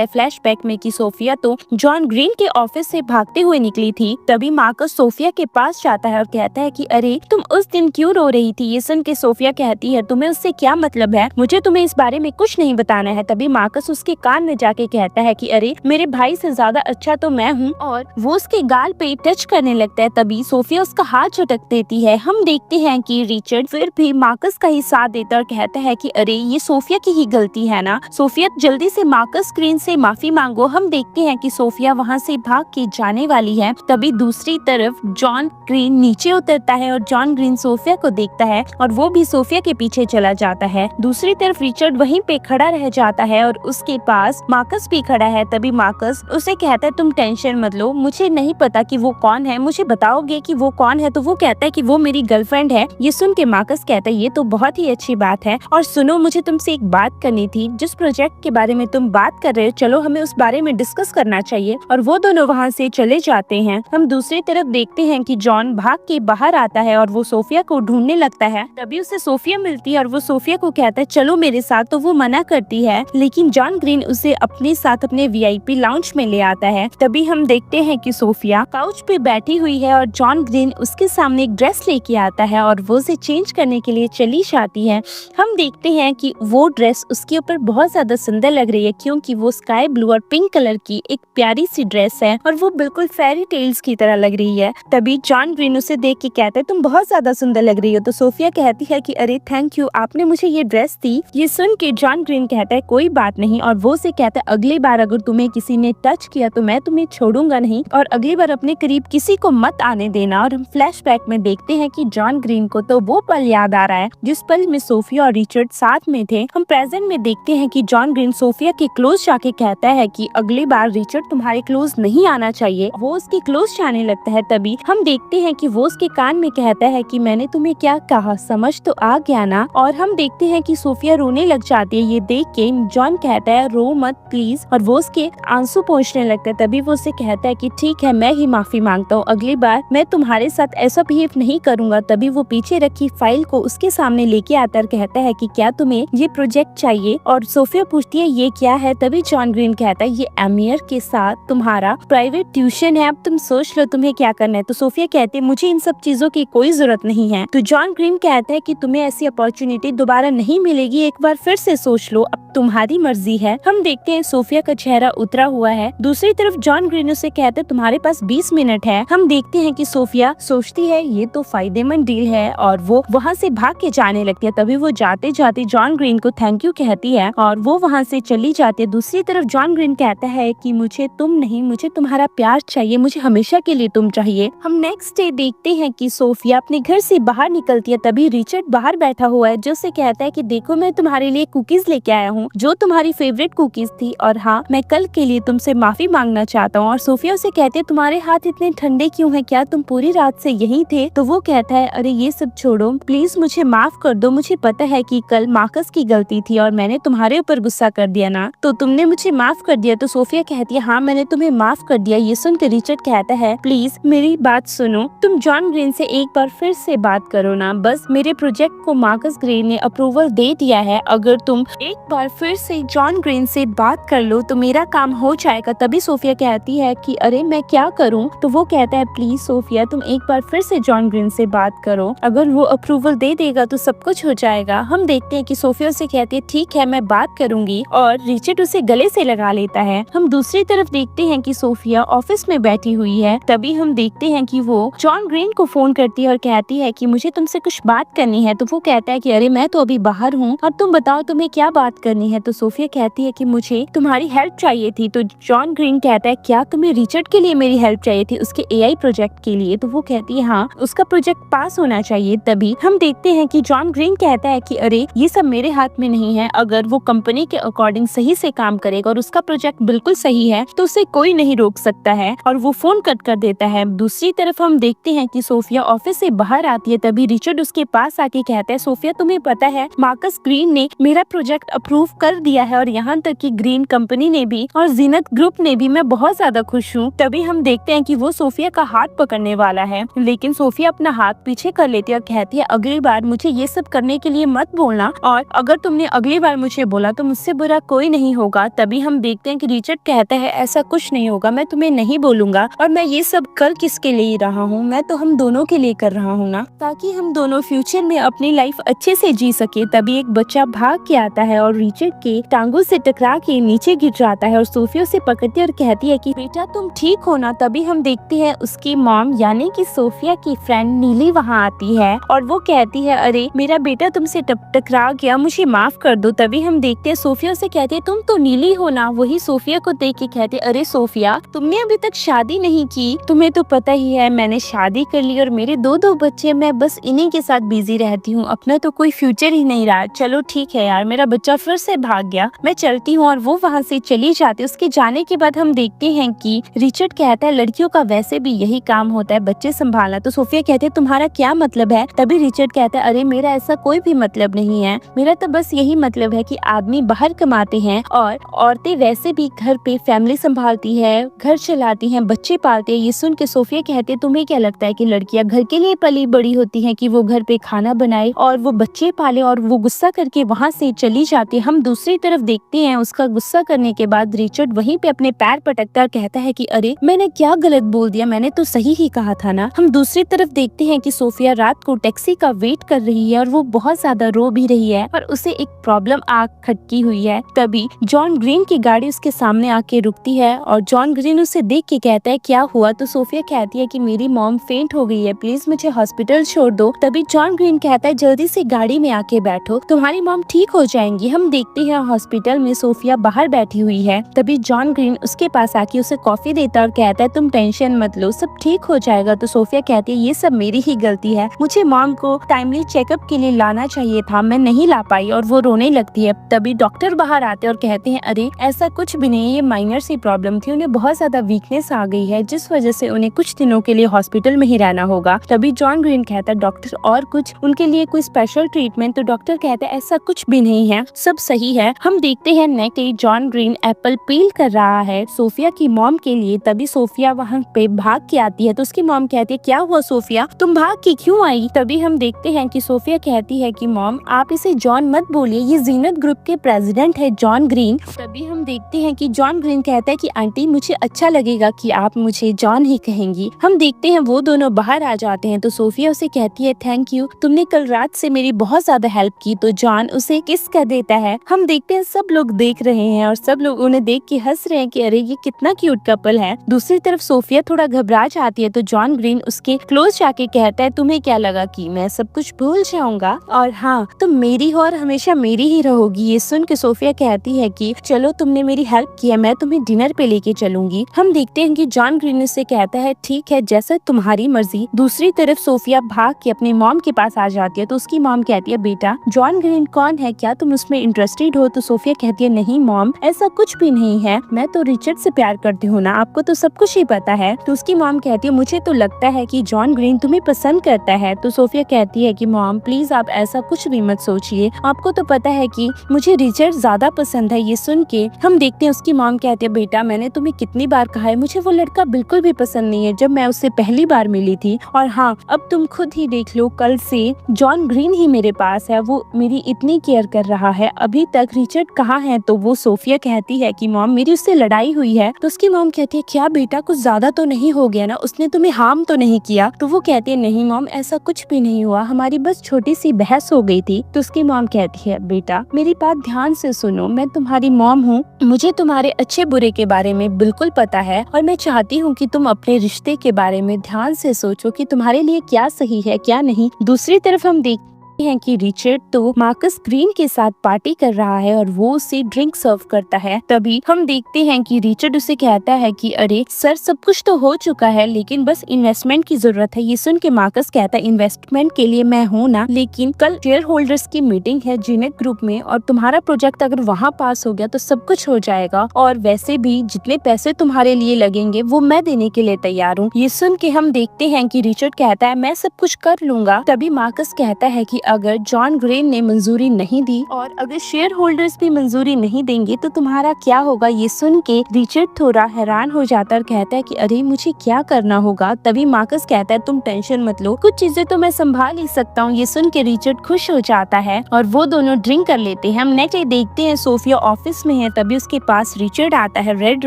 है फ्लैशबैक में कि सोफिया तो जॉन ग्रीन के ऑफिस से भागते हुए निकली थी। तभी मार्कस सोफिया के पास जाता है और कहता है कि अरे तुम उस दिन क्यों रो रही थी। ये सुन के सोफिया कहती है तुम्हें उससे क्या मतलब है, मुझे तुम्हें इस बारे में कुछ नहीं बताना है। तभी मार्कस उसके कान में जाके कहता है कि अरे मेरे भाई से ज्यादा अच्छा तो मैं हूँ और वो उसके गाल पे टच करने लगता है। तभी सोफिया उसका हाथ झटक देती है। हम देखते हैं कि रिचर्ड फिर भी मार्कस का ही साथ देता और कहता है कि अरे ये सोफिया की ही गलती है ना, सोफिया जल्दी से मार्कस ग्रीन से माफी मांगो। हम देखते हैं कि सोफिया वहाँ से भाग के जाने वाली है। तभी दूसरी तरफ जॉन ग्रीन नीचे उतरता है और जॉन ग्रीन सोफिया को देखता है और वो भी सोफिया के पीछे चला जाता है। दूसरी तरफ रिचर्ड वहीं पे खड़ा रह जाता है और उसके पास मार्कस भी खड़ा है। तभी मार्कस उसे कहता है तुम टेंशन मत लो, मुझे नहीं पता कि वो कौन है, मुझे बताओगे कि वो कौन है। तो वो कहता है कि वो मेरी गर्लफ्रेंड है। ये सुन के मार्कस कहता है ये तो बहुत ही अच्छी बात है। और सुनो मुझे तुमसे एक बात करनी थी, जिस प्रोजेक्ट के बारे में तुम बात कर रहे हो चलो हमें उस बारे में डिस्कस करना चाहिए। और वो दोनों वहाँ से चले जाते हैं। हम दूसरी तरफ देखते हैं कि जॉन भाग के बाहर आता है और वो सोफिया को ढूंढने लगता है। तभी उसे सोफिया मिलती है और वो सोफिया को कहता है चलो मेरे साथ। तो वो मना करती है लेकिन जॉन ग्रीन उसे अपने साथ अपने वीआईपी लाउंज में ले आता है। तभी हम देखते हैं कि सोफिया काउच पे बैठी हुई है और जॉन ग्रीन उसके सामने एक ड्रेस लेके आता है और वो उसे चेंज करने के लिए चली जाती है। हम देखते हैं कि वो ड्रेस उसके ऊपर बहुत ज्यादा सुंदर लग रही है क्योंकि वो स्काई ब्लू और पिंक कलर की एक प्यारी सी ड्रेस है और वो बिल्कुल फेरी टेल्स की तरह लग रही है। तभी जॉन ग्रीन उसे देख के कहता है तुम बहुत ज्यादा सुंदर लग रही हो। तो सोफिया कहती है कि अरे थैंक यू, आपने मुझे ये ड्रेस दी। ये सुन के जॉन ग्रीन कहता है कोई बात नहीं और वो उसे कहता है अगली बार अगर तुम्हें किसी ने टच किया तो मैं तुम्हें छोड़ूंगा नहीं और अगली बार अपने करीब किसी को मत आने देना। और हम फ्लैशबैक में देखते हैं कि जॉन ग्रीन को तो वो पल याद आ रहा है जिस पल में सोफिया और रिचर्ड साथ में थे। हम प्रेजेंट में देखते हैं कि जॉन ग्रीन सोफिया के क्लोज जाके कहता है कि अगली बार रिचर्ड तुम्हारे क्लोज नहीं आना चाहिए। वो उसके क्लोज जाने लगता है। तभी हम देखते हैं कि वो उसके कान में कहता है कि मैंने तुम्हें क्या कहा, समझ तो आ गया ना। और हम देखते हैं कि सोफिया रोने लग जाती है। ये देख के जॉन कहता है रो मत प्लीज और वो उसके आंसू पोंछने लगता है। तभी वो उसे कहता है कि ठीक है मैं ही माफी मांगता हूँ, अगली बार मैं तुम्हारे साथ ऐसा बिहेव नहीं करूंगा। तभी वो पीछे रखी फाइल को उसके सामने लेके आता है, कहता है कि क्या तुम्हें ये प्रोजेक्ट चाहिए। और सोफिया पूछती है ये क्या है। तभी जॉन ग्रीन कहता है ये एमियर के साथ तुम्हारा प्राइवेट ट्यूशन है, अब तुम सोच लो तुम्हें क्या करना है। तो सोफिया कहती है मुझे इन सब चीजों की कोई जरूरत नहीं है। तो जॉन ग्रीन कहता है कि तुम्हें ऐसी अपॉर्चुनिटी दोबारा नहीं मिलेगी, एक बार फिर से सोच लो, अब तुम्हारी मर्जी है। हम देखते हैं सोफिया का चेहरा उतरा हुआ है। दूसरी तरफ जॉन ग्रीन उसे कहते हैं तुम्हारे पास 20 मिनट है। हम देखते हैं कि सोफिया सोचती है ये तो फायदेमंद डील है और वो वहाँ से भाग के जाने लगती है। तभी वो जाते जाते जॉन ग्रीन को थैंक यू कहती है और वो वहाँ से चली जाती है। दूसरी तरफ जॉन ग्रीन कहता है कि मुझे तुम नहीं, मुझे तुम्हारा प्यार चाहिए, मुझे हमेशा के लिए तुम चाहिए। हम नेक्स्ट डे देखते हैं कि सोफिया अपने घर से बाहर निकलती है। तभी रिचर्ड बाहर बैठा हुआ है जो उसे कहता है कि देखो मैं तुम्हारे लिए कुकीज लेके आया हूँ जो तुम्हारी फेवरेट कुकीज थी और हाँ मैं कल के लिए तुमसे माफी मांगना चाहता हूँ। और सोफिया उसे कहती है तुम्हारे हाथ इतने ठंडे क्यों हैं, क्या तुम पूरी रात से यहीं थे। तो वो कहता है अरे ये सब छोड़ो, प्लीज मुझे माफ कर दो, मुझे पता है कि कल मार्कस की गलती थी और मैंने तुम्हारे ऊपर गुस्सा कर दिया ना, तो तुमने मुझे माफ कर दिया। तो सोफिया कहती है हाँ मैंने तुम्हें माफ कर दिया। ये सुनकर रिचर्ड कहता है प्लीज मेरी बात सुनो, तुम जॉन ग्रीन से एक बार फिर से बात करो ना, बस मेरे प्रोजेक्ट को मार्कस ग्रीन ने अप्रूवल दे दिया है, अगर तुम एक बार फिर से जॉन ग्रीन से बात कर लो तो मेरा काम हो जाएगा। तभी सोफिया कहती है कि अरे मैं क्या करूं? तो वो कहता है प्लीज सोफिया तुम एक बार फिर से जॉन ग्रीन से बात करो, अगर वो अप्रूवल दे देगा तो सब कुछ हो जाएगा। हम देखते हैं कि सोफिया से कहती है ठीक है मैं बात करूंगी और रिचर्ड उसे गले से लगा लेता है। हम दूसरी तरफ देखते हैं कि सोफिया ऑफिस में बैठी हुई है। तभी हम देखते हैं कि वो जॉन ग्रीन को फोन करती है और कहती है कि मुझे तुमसे कुछ बात करनी है। तो वो कहता है कि अरे मैं तो अभी बाहर हूँ और तुम बताओ तुम्हें क्या बात करनी है। तो सोफिया कहती है कि मुझे तुम्हारी हेल्प चाहिए थी। तो जॉन ग्रीन कहता है क्या तुम्हें रिचर्ड के लिए मेरी हेल्प चाहिए थी, उसके एआई प्रोजेक्ट के लिए? तो वो कहती है हाँ उसका प्रोजेक्ट पास होना चाहिए। तभी हम देखते हैं कि जॉन ग्रीन कहता है कि अरे ये सब मेरे हाथ में नहीं है, अगर वो कंपनी के अकॉर्डिंग सही से काम करेगा और उसका प्रोजेक्ट बिल्कुल सही है तो उसे कोई नहीं रोक सकता है, और वो फोन कट कर देता है। दूसरी तरफ हम देखते हैं कि सोफिया ऑफिस से बाहर आती है। तभी रिचर्ड उसके पास आके कहता है सोफिया तुम्हें पता है मार्कस ग्रीन ने मेरा प्रोजेक्ट अप्रूव कर दिया है और यहाँ तक कि ग्रीन कंपनी ने भी और जीनत ग्रुप ने भी। मैं बहुत ज्यादा खुश हूँ। तभी हम देखते हैं कि वो सोफिया का हाथ पकड़ने वाला है, लेकिन सोफिया अपना हाथ पीछे कर लेती है और कहती है अगली बार मुझे ये सब करने के लिए मत बोलना, और अगर तुमने अगली बार मुझे बोला तो मुझसे बुरा कोई नहीं होगा। तभी हम देखते हैं कि रिचर्ड कहता है ऐसा कुछ नहीं होगा, मैं तुम्हें नहीं बोलूंगा, और मैं ये सब कर किसके लिए रहा हूँ, मैं तो हम दोनों के लिए कर रहा हूँ ना, ताकि हम दोनों फ्यूचर में अपनी लाइफ अच्छे से जी सके। तभी एक बच्चा भाग के आता है और रिचर्ड के टांगों से टकरा के नीचे गिर जाता है और सोफिया उसे पकड़ती है और कहती है कि बेटा तुम ठीक हो ना। तभी हम देखते हैं उसकी मॉम यानी कि सोफिया की फ्रेंड नीली वहाँ आती है और वो कहती है अरे मेरा बेटा तुमसे टकरा गया, मुझे माफ कर दो। तभी हम देखते हैं सोफिया से कहती है तुम तो नीली हो ना। वही सोफिया को देख के कहते अरे सोफिया तुमने अभी तक शादी नहीं की, तुम्हें तो पता ही है मैंने शादी कर ली और मेरे दो बच्चे, मैं बस इन्हीं के साथ बिजी रहती हूँ, अपना तो कोई फ्यूचर ही नहीं रहा। चलो ठीक है यार, मेरा बच्चा फिर से भाग गया, मैं चलती हूँ। और वो वहाँ से चली जाती है। उसके जाने के बाद हम देखते हैं कि रिचर्ड कहता है लड़कियों का वैसे भी यही काम होता है, बच्चे संभालना। तो सोफिया कहती है तुम्हारा क्या मतलब है? तभी रिचर्ड कहता है अरे मेरा ऐसा कोई भी मतलब नहीं है, मेरा तो बस यही मतलब है कि आदमी बाहर कमाते हैं और औरतें वैसे भी घर पे फैमिली संभालती है, घर चलाती हैं, बच्चे पालते हैं। ये सुन के सोफिया कहते हैं तुम्हें क्या लगता है कि लड़कियां घर के लिए पली बड़ी होती हैं कि वो घर पे खाना बनाए और वो बच्चे पाले? और वो गुस्सा करके वहाँ से चली जाती है। हम दूसरी तरफ देखते हैं उसका गुस्सा करने के बाद रिचर्ड वहीं पे अपने पैर पटकता कहता है कि अरे मैंने क्या गलत बोल दिया, मैंने तो सही ही कहा था ना। हम दूसरी तरफ देखते हैं कि सोफिया रात को टैक्सी का वेट कर रही है और वो बहुत ज्यादा रो भी रही है और उसे एक प्रॉब्लम आग खटकी हुई है। तभी जॉन ग्रीन की गाड़ी उसके सामने आके रुकती है और जॉन ग्रीन उसे देख के कहता है क्या हुआ? तो सोफिया कहती है कि मेरी मॉम फेंट हो गई है, प्लीज मुझे हॉस्पिटल छोड़ दो। तभी जॉन ग्रीन कहता है जल्दी से गाड़ी में आके बैठो, तुम्हारी मॉम ठीक हो जाएंगी। हम देखते हैं हॉस्पिटल में सोफिया बाहर बैठी हुई है। तभी जॉन ग्रीन उसके पास आके उसे कॉफी देता और कहता है तुम टेंशन मत लो, सब ठीक हो जाएगा। तो सोफिया कहती है ये सब मेरी ही गलती है, मुझे मॉम को टाइमली चेकअप के लिए लाना चाहिए था, मैं नहीं ला पाई, और वो रोने लगती है। तभी डॉक्टर बाहर आते और कहते हैं अरे ऐसा कुछ भी नहीं, ये माइनर सी प्रॉब्लम थी, उन्हें बहुत ज्यादा वीकनेस आ गई है जिस वजह से उन्हें कुछ दिनों के लिए हॉस्पिटल में ही रहना होगा। तभी जॉन ग्रीन कहता है डॉक्टर और कुछ उनके लिए कोई स्पेशल ट्रीटमेंट? तो डॉक्टर कहता है ऐसा कुछ भी नहीं है, सब सही है। हम देखते हैं next day John Green apple peel कर रहा है सोफिया की मॉम के लिए। तभी सोफिया वहाँ पे भाग के आती है तो उसकी मॉम कहती है क्या हुआ सोफिया, तुम भाग के क्यों आई? तभी हम देखते हैं कि सोफिया कहती है कि मॉम आप इसे जॉन मत बोलिए, ये जीनत ग्रुप के प्रेसिडेंट है जॉन ग्रीन। तभी हम देखते हैं कि जॉन ग्रीन कहता है कि आंटी मुझे अच्छा लगेगा कि आप मुझे जॉन ही कहेंगी। हम देखते हैं वो दोनों बाहर आ जाते हैं तो सोफिया उसे कहती है थैंक यू, तुमने कल रात से मेरी बहुत ज्यादा हेल्प की। तो जॉन उसे किस कर देता है। हम देखते हैं सब लोग देख रहे हैं और सब लोग उन्हें देख के हंस रहे हैं कि अरे ये कितना क्यूट कपल है। दूसरी तरफ सोफिया थोड़ा घबरा जाती है तो जॉन ग्रीन उसके क्लोज जाके कहता है तुम्हें क्या लगा कि मैं सब कुछ भूल जाऊंगा, और हाँ तुम मेरी हो और हमेशा मेरी ही रहोगी। ये सुन के सोफिया कहती है कि चलो तुमने मेरी हेल्प किया, मैं तुम्हें डिनर पे लेके चलूंगी। हम देखते हैं कि जॉन ग्रीन उससे कहता है ठीक है जैसा तुम्हारी मर्जी। दूसरी तरफ सोफिया भाग के अपने मॉम के पास आ जाती है तो उसकी मॉम कहती है बेटा जॉन ग्रीन कौन है, क्या तुम उसमें इंटरेस्टेड हो? तो सोफिया कहती है नहीं मॉम ऐसा कुछ भी नहीं है, मैं तो रिचर्ड से प्यार करती हूँ ना, आपको तो सब कुछ ही पता है। तो उसकी मॉम कहती है मुझे तो लगता है कि जॉन ग्रीन तुम्हें पसंद करता है। तो सोफिया कहती है कि मॉम प्लीज आप ऐसा कुछ भी मत सोचिए, आपको तो पता है कि मुझे रिचर्ड ज्यादा पसंद है। ये सुन के हम देखते हैं उसकी मॉम कहती है बेटा मैंने तुम्हें कितनी बार कहा है मुझे वो लड़का बिल्कुल भी पसंद नहीं है जब मैं उससे पहली बार मिली थी, और हाँ अब तुम खुद ही देख लो कल से जॉन ग्रीन ही मेरे पास है, वो मेरी इतनी केयर कर रहा है, अब अभी तक रिचर्ड कहाँ है? तो वो सोफिया कहती है कि मॉम मेरी उससे लड़ाई हुई है। तो उसकी मॉम कहती है क्या बेटा कुछ ज्यादा तो नहीं हो गया ना, उसने तुम्हें हार्म तो नहीं किया? तो वो कहती है नहीं मॉम ऐसा कुछ भी नहीं हुआ, हमारी बस छोटी सी बहस हो गई थी। तो उसकी मॉम कहती है बेटा मेरी बात ध्यान से सुनो, मैं तुम्हारी मॉम हूँ, मुझे तुम्हारे अच्छे बुरे के बारे में बिल्कुल पता है और मैं चाहती हूँ कि तुम अपने रिश्ते के बारे में ध्यान से सोचो कि तुम्हारे लिए क्या सही है क्या नहीं। दूसरी तरफ हम देखते हैं कि रिचर्ड तो मार्कस ग्रीन के साथ पार्टी कर रहा है और वो उसे ड्रिंक सर्व करता है। तभी हम देखते हैं कि रिचर्ड उसे कहता है कि अरे सर सब कुछ तो हो चुका है लेकिन बस इन्वेस्टमेंट की जरूरत है। ये सुन के मार्कस कहता है इन्वेस्टमेंट के लिए मैं हूँ ना, लेकिन कल शेयर होल्डर्स की मीटिंग है जीनेट ग्रुप में और तुम्हारा प्रोजेक्ट अगर वहाँ पास हो गया तो सब कुछ हो जाएगा और वैसे भी जितने पैसे तुम्हारे लिए लगेंगे वो मैं देने के लिए तैयार हूँ। ये सुन के हम देखते हैं कि रिचर्ड कहता है मैं सब कुछ कर लूंगा। तभी मार्कस कहता है कि अगर जॉन ग्रीन ने मंजूरी नहीं दी और अगर शेयर होल्डर्स भी मंजूरी नहीं देंगे तो तुम्हारा क्या होगा? ये सुन के रिचर्ड थोड़ा हैरान हो जाता है और कहता है कि अरे मुझे क्या करना होगा? तभी मार्कस कहता है तुम टेंशन मत लो, कुछ चीजें तो मैं संभाल ही सकता हूँ। ये सुन के रिचर्ड खुश हो जाता है और वो दोनों ड्रिंक कर लेते हैं। हम नेक्स्ट देखते हैं सोफिया ऑफिस में है, तभी उसके पास रिचर्ड आता है रेड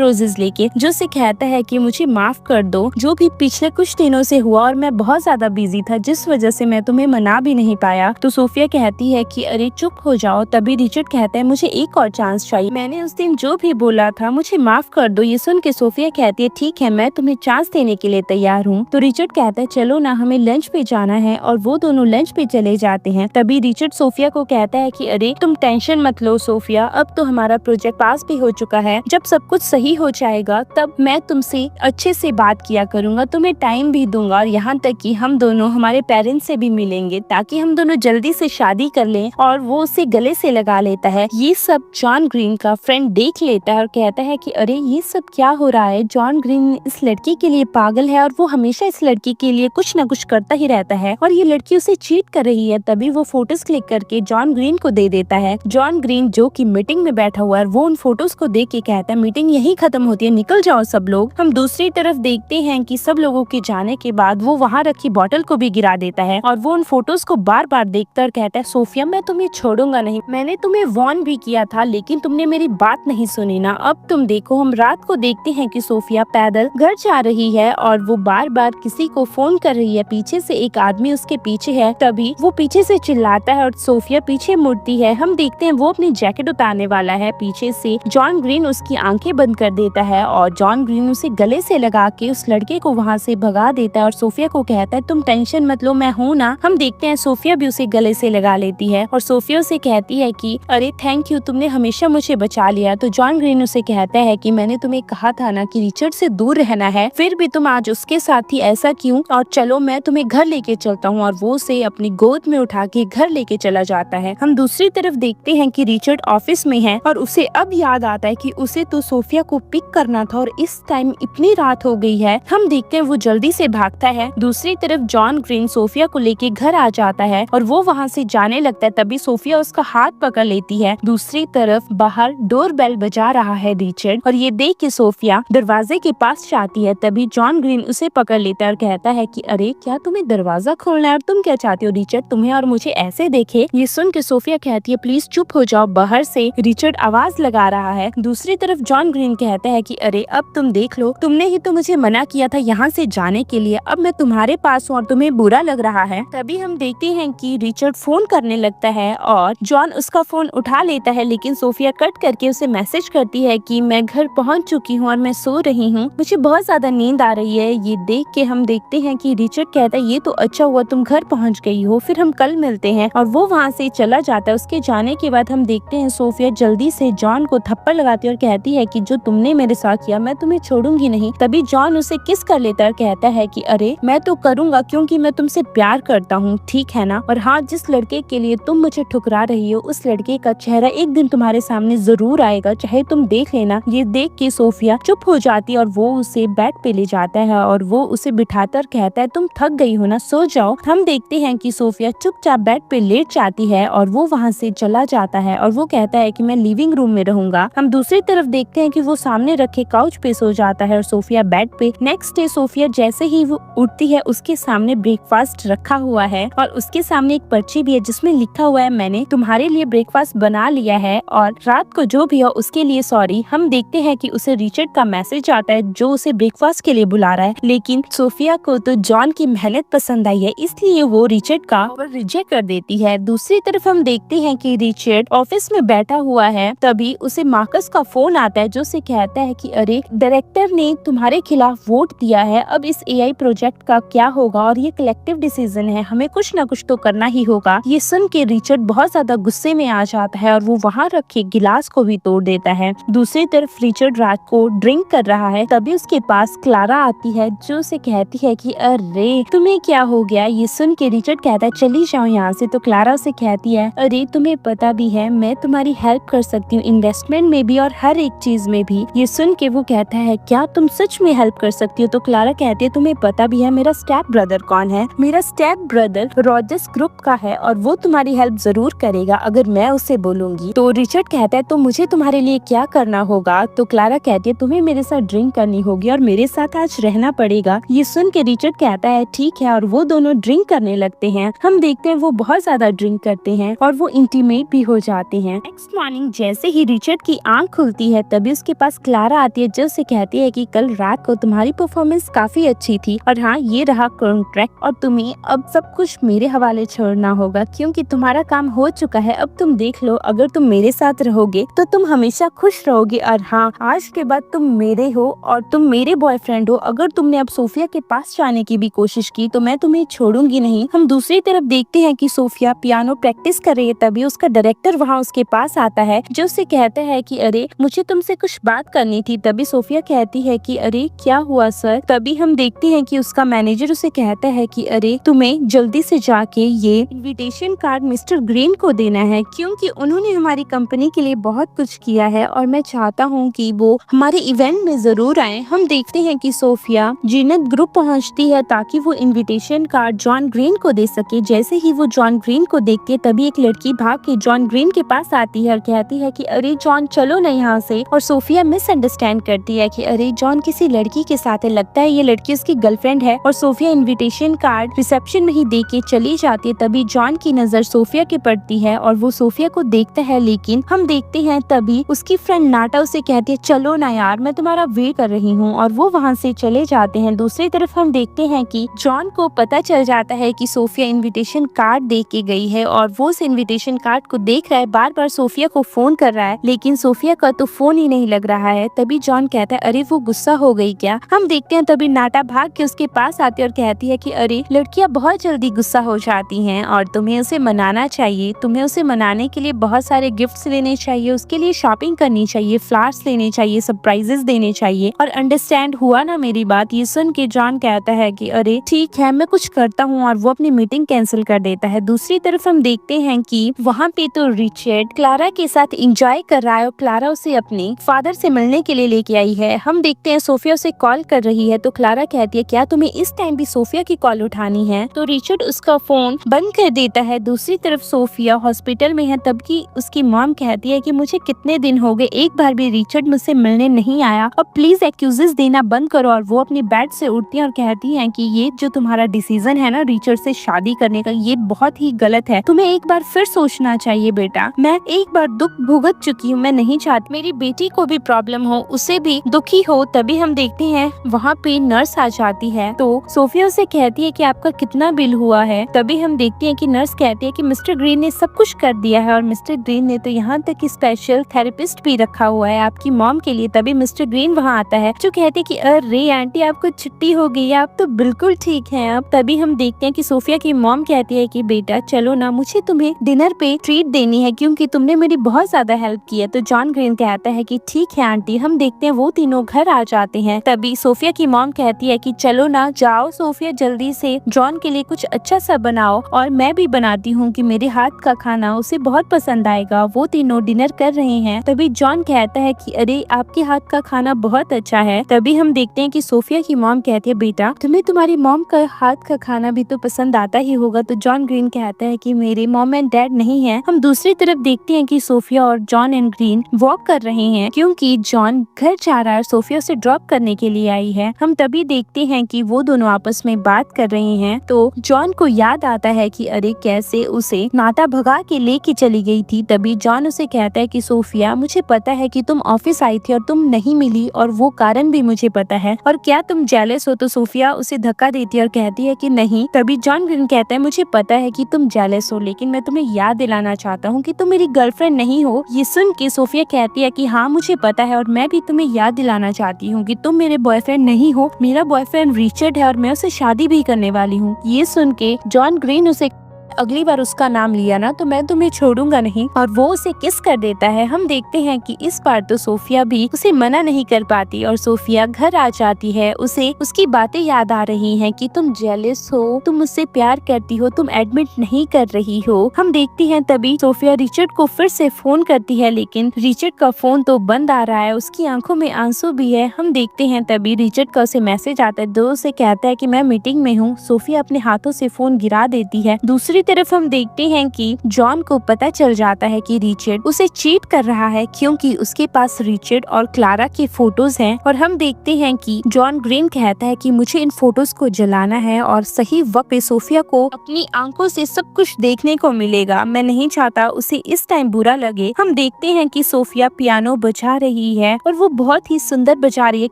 रोजेस लेके, जो उसे कहता है कि मुझे माफ कर दो, जो भी पिछले कुछ दिनों से हुआ और मैं बहुत ज्यादा बिजी था जिस वजह से मैं तुम्हें मना भी नहीं पाया। तो सोफिया कहती है कि अरे चुप हो जाओ। तभी रिचर्ड कहता है मुझे एक और चांस चाहिए, मैंने उस दिन जो भी बोला था मुझे माफ कर दो। ये सुन के सोफिया कहती है ठीक है मैं तुम्हें चांस देने के लिए तैयार हूँ। तो रिचर्ड कहता है चलो ना हमें लंच पे जाना है और वो दोनों लंच पे चले जाते हैं। तभी रिचर्ड सोफिया को कहता है कि अरे तुम टेंशन मत लो सोफिया, अब तो हमारा प्रोजेक्ट पास भी हो चुका है, जब सब कुछ सही हो जाएगा तब मैं तुमसे अच्छे से बात किया करूंगा, तुम्हें टाइम भी दूंगा और यहाँ तक कि हम दोनों हमारे पेरेंट्स से भी मिलेंगे ताकि हम दोनों जल्दी से शादी कर लें। और वो उसे गले से लगा लेता है। ये सब जॉन ग्रीन का फ्रेंड देख लेता है और कहता है कि अरे ये सब क्या हो रहा है, जॉन ग्रीन इस लड़की के लिए पागल है और वो हमेशा इस लड़की के लिए कुछ न कुछ करता ही रहता है और ये लड़की उसे चीट कर रही है। तभी वो फोटोज क्लिक करके जॉन ग्रीन को दे देता है। जॉन ग्रीन जो कि मीटिंग में बैठा हुआ है वो उन फोटोज को देख के कहता है मीटिंग यही खत्म होती है, निकल जाओ सब लोग। हम दूसरी तरफ देखते हैं कि सब लोगों के जाने के बाद वो वहाँ रखी बोतल को भी गिरा देता है और वो उन फोटोज को बार बार देखकर कहता है सोफिया मैं तुम्हें छोड़ूंगा नहीं, मैंने तुम्हें वार्न भी किया था लेकिन तुमने मेरी बात नहीं सुनी ना, अब तुम देखो। हम रात को देखते हैं कि सोफिया पैदल घर जा रही है और वो बार बार किसी को फोन कर रही है, पीछे से एक आदमी उसके पीछे है। तभी वो पीछे से चिल्लाता है और सोफिया पीछे मुड़ती है। हम देखते हैं वो अपनी जैकेट उतारने वाला है, पीछे से जॉन ग्रीन उसकी आंखें बंद कर देता है और जॉन ग्रीन उसे गले से लगा के उस लड़के को वहाँ से भगा देता है और सोफिया को कहता है तुम टेंशन मत लो मैं हूँ ना। हम देखते हैं सोफिया भी उसे गले से लगा लेती है और सोफिया उसे कहती है कि अरे थैंक यू, तुमने हमेशा मुझे बचा लिया। तो जॉन ग्रीन उसे कहता है कि मैंने तुम्हें कहा था ना कि रिचर्ड से दूर रहना है, फिर भी तुम आज उसके साथ ही ऐसा क्यों, और चलो मैं तुम्हें घर लेके चलता हूँ। और वो उसे अपनी गोद में उठा के घर लेके चला जाता है। हम दूसरी तरफ देखते हैं कि रिचर्ड ऑफिस में है और उसे अब याद आता है कि उसे तो सोफिया को पिक करना था और इस टाइम इतनी रात हो गई है। हम देखते हैं वो जल्दी से भागता है। दूसरी तरफ जॉन ग्रीन सोफिया को लेके घर आ जाता है और वो वहाँ से जाने लगता है। तभी सोफिया उसका हाथ पकड़ लेती है। दूसरी तरफ बाहर डोर बेल बजा रहा है रिचर्ड और ये देख के सोफिया दरवाजे के पास जाती है। तभी जॉन ग्रीन उसे पकड़ लेता है और कहता है कि अरे क्या तुम्हें दरवाजा खोलना है और तुम क्या चाहते हो रिचर्ड तुम्हें और मुझे ऐसे देखे। ये सुन के सोफिया कहती है प्लीज चुप हो जाओ, बाहर से रिचर्ड आवाज लगा रहा है। दूसरी तरफ जॉन ग्रीन कहता है कि अरे अब तुम देख लो, तुमने ही तो मुझे मना किया था यहाँ से जाने के लिए, अब मैं तुम्हारे पास हूँ और तुम्हें बुरा लग रहा है। तभी हम देखते हैं कि रिचर्ड फोन करने लगता है और जॉन उसका फोन उठा लेता है, लेकिन सोफिया कट करके उसे मैसेज करती है कि मैं घर पहुंच चुकी हूँ और मैं सो रही हूँ, मुझे बहुत ज्यादा नींद आ रही है। ये देख के हम देखते हैं कि रिचर्ड कहता है ये तो अच्छा हुआ तुम घर पहुंच गई हो, फिर हम कल मिलते हैं। और वो वहाँ से चला जाता है। उसके जाने के बाद हम देखते हैं सोफिया जल्दी से जॉन को थप्पड़ लगाती है और कहती है कि जो तुमने मेरे साथ किया मैं तुम्हें छोड़ूंगी नहीं। तभी जॉन उसे किस कर लेता है और कहता है कि अरे मैं तो करूंगा क्योंकि मैं तुमसे प्यार करता हूँ, ठीक है ना। और हाँ, जिस लड़के के लिए तुम मुझे ठुकरा रही हो उस लड़के का चेहरा एक दिन तुम्हारे सामने जरूर आएगा, चाहे तुम देख लेना। ये देख के सोफिया चुप हो जाती है और वो उसे बेड पे ले जाता है और वो उसे बिठाकर कहता है तुम थक गई हो ना, सो जाओ। हम देखते हैं कि सोफिया चुपचाप बेड पे लेट जाती है और वो वहाँ से चला जाता है और वो कहता है कि मैं लिविंग रूम में रहूंगा। हम दूसरी तरफ देखते हैं कि वो सामने रखे काउच पे सो जाता है और सोफिया बेड पे। नेक्स्ट डे सोफिया जैसे ही वो उठती है उसके सामने ब्रेकफास्ट रखा हुआ है और उसके सामने सामने एक पर्ची भी है जिसमें लिखा हुआ है मैंने तुम्हारे लिए ब्रेकफास्ट बना लिया है और रात को जो भी हो उसके लिए सॉरी। हम देखते हैं कि उसे रिचर्ड का मैसेज आता है जो उसे ब्रेकफास्ट के लिए बुला रहा है, लेकिन सोफिया को तो जॉन की मेहनत पसंद आई है इसलिए वो रिचर्ड का रिजेक्ट कर देती है। दूसरी तरफ हम देखते हैं कि रिचर्ड ऑफिस में बैठा हुआ है, तभी उसे मार्कस का फोन आता है जो उसे कहता है कि अरे डायरेक्टर ने तुम्हारे खिलाफ वोट दिया है, अब इस एआई प्रोजेक्ट का क्या होगा और ये कलेक्टिव डिसीजन है, हमें कुछ न कुछ तो करना ही होगा। ये सुन के रिचर्ड बहुत ज्यादा गुस्से में आ जाता है और वो वहाँ रखे गिलास को भी तोड़ देता है। दूसरी तरफ रिचर्ड रात को ड्रिंक कर रहा है, तभी उसके पास क्लारा आती है जो उसे कहती है कि अरे तुम्हें क्या हो गया। ये सुन के रिचर्ड कहता है चली जाओ यहाँ से, तो क्लारा उसे कहती है अरे तुम्हें पता भी है मैं तुम्हारी हेल्प कर सकती हूँ इन्वेस्टमेंट में भी और हर एक चीज में भी। ये सुन के वो कहता है क्या तुम सच में हेल्प कर सकती हो, तो क्लारा कहती है तुम्हें पता भी है मेरा स्टेप ब्रदर कौन है, मेरा स्टेप ब्रदर रॉजर्स ग्रुप का है और वो तुम्हारी हेल्प जरूर करेगा अगर मैं उसे बोलूंगी। तो रिचर्ड कहता है तो मुझे तुम्हारे लिए क्या करना होगा, तो क्लारा कहती है तुम्हें मेरे साथ ड्रिंक करनी होगी और मेरे साथ आज रहना पड़ेगा। ये सुन के रिचर्ड कहता है ठीक है और वो दोनों ड्रिंक करने लगते हैं। हम देखते हैं वो बहुत ज्यादा ड्रिंक करते हैं और वो इंटीमेट भी हो जाते हैं। नेक्स्ट मॉर्निंग जैसे ही रिचर्ड की आंख खुलती है तभी उसके पास क्लारा आती है जो उसे कहती है कि कल रात को तुम्हारी परफॉर्मेंस काफी अच्छी थी और हाँ ये रहा कॉन्ट्रैक्ट और तुम्हें अब सब कुछ मेरे हवाले छोड़ना होगा क्योंकि तुम्हारा काम हो चुका है। अब तुम देख लो अगर तुम मेरे साथ रहोगे तो तुम हमेशा खुश रहोगे और हाँ आज के बाद तुम मेरे हो और तुम मेरे बॉयफ्रेंड हो। अगर तुमने अब सोफिया के पास जाने की भी कोशिश की तो मैं तुम्हें छोड़ूंगी नहीं। हम दूसरी तरफ देखते हैं कि सोफिया पियानो प्रैक्टिस कर रही है, तभी उसका डायरेक्टर वहाँ उसके पास आता है जो उससे कहता है कि अरे मुझे तुमसे कुछ बात करनी थी। तभी सोफिया कहती है कि अरे क्या हुआ सर। तभी हम देखते हैं कि उसका मैनेजर उसे कहता है कि अरे तुम्हें जल्दी से जाके ये इनविटेशन कार्ड मिस्टर ग्रीन को देना है क्योंकि उन्होंने हमारी कंपनी के लिए बहुत कुछ किया है और मैं चाहता हूँ कि वो हमारे इवेंट में जरूर आए। हम देखते हैं कि सोफिया जीनत ग्रुप पहुँचती है ताकि वो इनविटेशन कार्ड जॉन ग्रीन को दे सके। जैसे ही वो जॉन ग्रीन को देखती है तभी एक लड़की भाग के जॉन ग्रीन के पास आती है और कहती है कि अरे जॉन चलो ना यहाँ से। और सोफिया मिसअंडरस्टैंड करती है कि अरे जॉन किसी लड़की के साथ है, लगता है ये लड़की उसकी गर्लफ्रेंड है और सोफिया इनविटेशन कार्ड रिसेप्शन में ही दे के चली जाती है। तभी जॉन की नजर सोफिया के पड़ती है और वो सोफिया को देखता है, लेकिन हम देखते हैं तभी उसकी फ्रेंड नाटा उसे कहती है चलो ना यार मैं तुम्हारा वेट कर रही हूँ और वो वहाँ से चले जाते हैं। दूसरी तरफ हम देखते हैं कि जॉन को पता चल जाता है कि सोफिया इनविटेशन कार्ड दे के गई है और वो उस इनविटेशन कार्ड को देख रहा है, बार बार सोफिया को फोन कर रहा है लेकिन सोफिया का तो फोन ही नहीं लग रहा है। तभी जॉन कहता है अरे वो गुस्सा हो गई क्या। हम देखते हैं तभी नाटा भाग के उसके पास आती है और कहती है कि अरे लड़कियां बहुत जल्दी गुस्सा हो जाती हैं और तुम्हें उसे मनाना चाहिए, तुम्हें उसे मनाने के लिए बहुत सारे गिफ्ट्स लेने चाहिए, उसके लिए शॉपिंग करनी चाहिए, फ्लावर्स लेने चाहिए, सरप्राइजेस देने चाहिए और अंडरस्टैंड हुआ ना मेरी बात। ये सुन के जॉन कहता है कि अरे ठीक है मैं कुछ करता हूँ और वो अपनी मीटिंग कैंसिल कर देता है। दूसरी तरफ हम देखते हैं कि वहाँ पे तो रिचर्ड क्लारा के साथ एंजॉय कर रहा है और क्लारा उसे अपने फादर से मिलने के लिए लेके आई है। हम देखते हैं सोफिया उसे कॉल कर रही है तो क्लारा कहती है क्या तुम्हें इस टाइम भी सोफिया की कॉल उठानी है, तो रिचर्ड उसका फोन बंद कर देता है। दूसरी तरफ सोफिया हॉस्पिटल में है तभी उसकी मॉम कहती है कि मुझे कितने दिन हो गए एक बार भी रिचर्ड मुझसे मिलने नहीं आया और प्लीज एक्यूजेस देना बंद करो। और वो अपनी बेड से उठती है और कहती है कि ये जो तुम्हारा डिसीजन है ना रिचर्ड से शादी करने का ये बहुत ही गलत है, तुम्हें एक बार फिर सोचना चाहिए बेटा। मैं एक बार दुख भुगत चुकी हूँ, मैं नहीं चाहती मेरी बेटी को भी प्रॉब्लम हो, उसे भी दुखी हो। तभी हम देखते हैं वहाँ पे नर्स आ जाती है तो सोफिया उसे कहती है कि आपका कितना बिल हुआ है। तभी हम देखते हैं कि नर्स कहती है कि मिस्टर ग्रीन ने सब कुछ कर दिया है और मिस्टर ग्रीन ने तो यहाँ तक कि स्पेशल थेरेपिस्ट भी रखा हुआ है आपकी मॉम के लिए। तभी मिस्टर ग्रीन वहाँ आता है जो कहते हैं कि अरे आंटी आपको छुट्टी हो गई है, आप तो बिल्कुल ठीक हैं अब। तभी हम देखते हैं कि सोफिया की मॉम कहती है कि बेटा चलो ना मुझे तुम्हें डिनर पे ट्रीट देनी है क्योंकि तुमने मेरी बहुत ज्यादा हेल्प की है। तो जॉन ग्रीन कहता है कि ठीक है आंटी। हम देखते हैं वो तीनों घर आ जाते हैं। तभी सोफिया की मॉम कहती है कि चलो ना जाओ सोफिया जल्दी से जॉन के लिए कुछ अच्छा सा बनाओ और मैं भी बनाती हूँ कि मेरे हाथ का खाना उसे बहुत पसंद आएगा। वो तीनों डिनर कर रहे हैं तभी जॉन कहता है कि अरे आपके हाथ का खाना बहुत अच्छा है। तभी हम देखते हैं कि सोफिया की मॉम कहती है बेटा तुम्हें तुम्हारी मॉम का हाथ का खाना भी तो पसंद आता ही होगा। तो जॉन ग्रीन कहता है कि मेरे मॉम एंड डैड नहीं है। हम दूसरी तरफ देखते हैं कि सोफिया और जॉन एंड ग्रीन वॉक कर रहे हैं क्योंकि जॉन घर जा रहा है, सोफिया से ड्रॉप करने के लिए आई है। हम तभी देखते हैं कि वो दोनों आपस में बात कर रहे हैं तो जॉन को याद आता है कि अरे कैसे उसे नाता भगा के लेके चली गई थी। तभी जॉन उसे कहता है कि सोफिया, मुझे पता है कि तुम ऑफिस आई थी और तुम नहीं मिली, और वो कारण भी मुझे पता है, और क्या तुम जेलस हो? तो सोफिया उसे धक्का देती है और कहती है कि नहीं। तभी जॉन ग्रीन कहता है, मुझे पता है कि तुम जेलस हो, लेकिन मैं तुम्हें याद दिलाना चाहता हूँ कि तुम मेरी गर्लफ्रेंड नहीं हो। ये सुन के सोफिया कहती है कि हाँ मुझे पता है, और मैं भी तुम्हें याद दिलाना चाहती हूँ कि तुम मेरे बॉयफ्रेंड नहीं हो। मेरा बॉयफ्रेंड रिचर्ड है और मैं उसे शादी भी करने वाली हूँ। ये सुन के जॉन ग्रीन उसे अगली बार उसका नाम लिया ना तो मैं तुम्हें छोड़ूंगा नहीं, और वो उसे किस कर देता है। हम देखते हैं कि इस बार तो सोफिया भी उसे मना नहीं कर पाती और सोफिया घर आ जाती है। उसे उसकी बातें याद आ रही हैं कि तुम जेलस हो, तुम मुझसे प्यार करती हो, तुम एडमिट नहीं कर रही हो। हम देखते हैं तभी सोफिया रिचर्ड को फिर से फोन करती है, लेकिन रिचर्ड का फोन तो बंद आ रहा है, उसकी आंखों में आंसू भी है। हम देखते हैं तभी रिचर्ड का उसे मैसेज आता है, जो उसे कहता है कि मैं मीटिंग में हूँ। सोफिया अपने हाथों से फोन गिरा देती है। दूसरी तरफ हम देखते हैं कि जॉन को पता चल जाता है कि रिचर्ड उसे चीट कर रहा है, क्योंकि उसके पास रिचर्ड और क्लारा के फोटोज हैं। और हम देखते हैं कि जॉन ग्रीन कहता है कि मुझे इन फोटोज को जलाना है और सही वक्त पे सोफिया को अपनी आंखों से सब कुछ देखने को मिलेगा। मैं नहीं चाहता उसे इस टाइम बुरा लगे। हम देखते हैं कि सोफिया पियानो बजा रही है और वो बहुत ही सुंदर बजा रही है,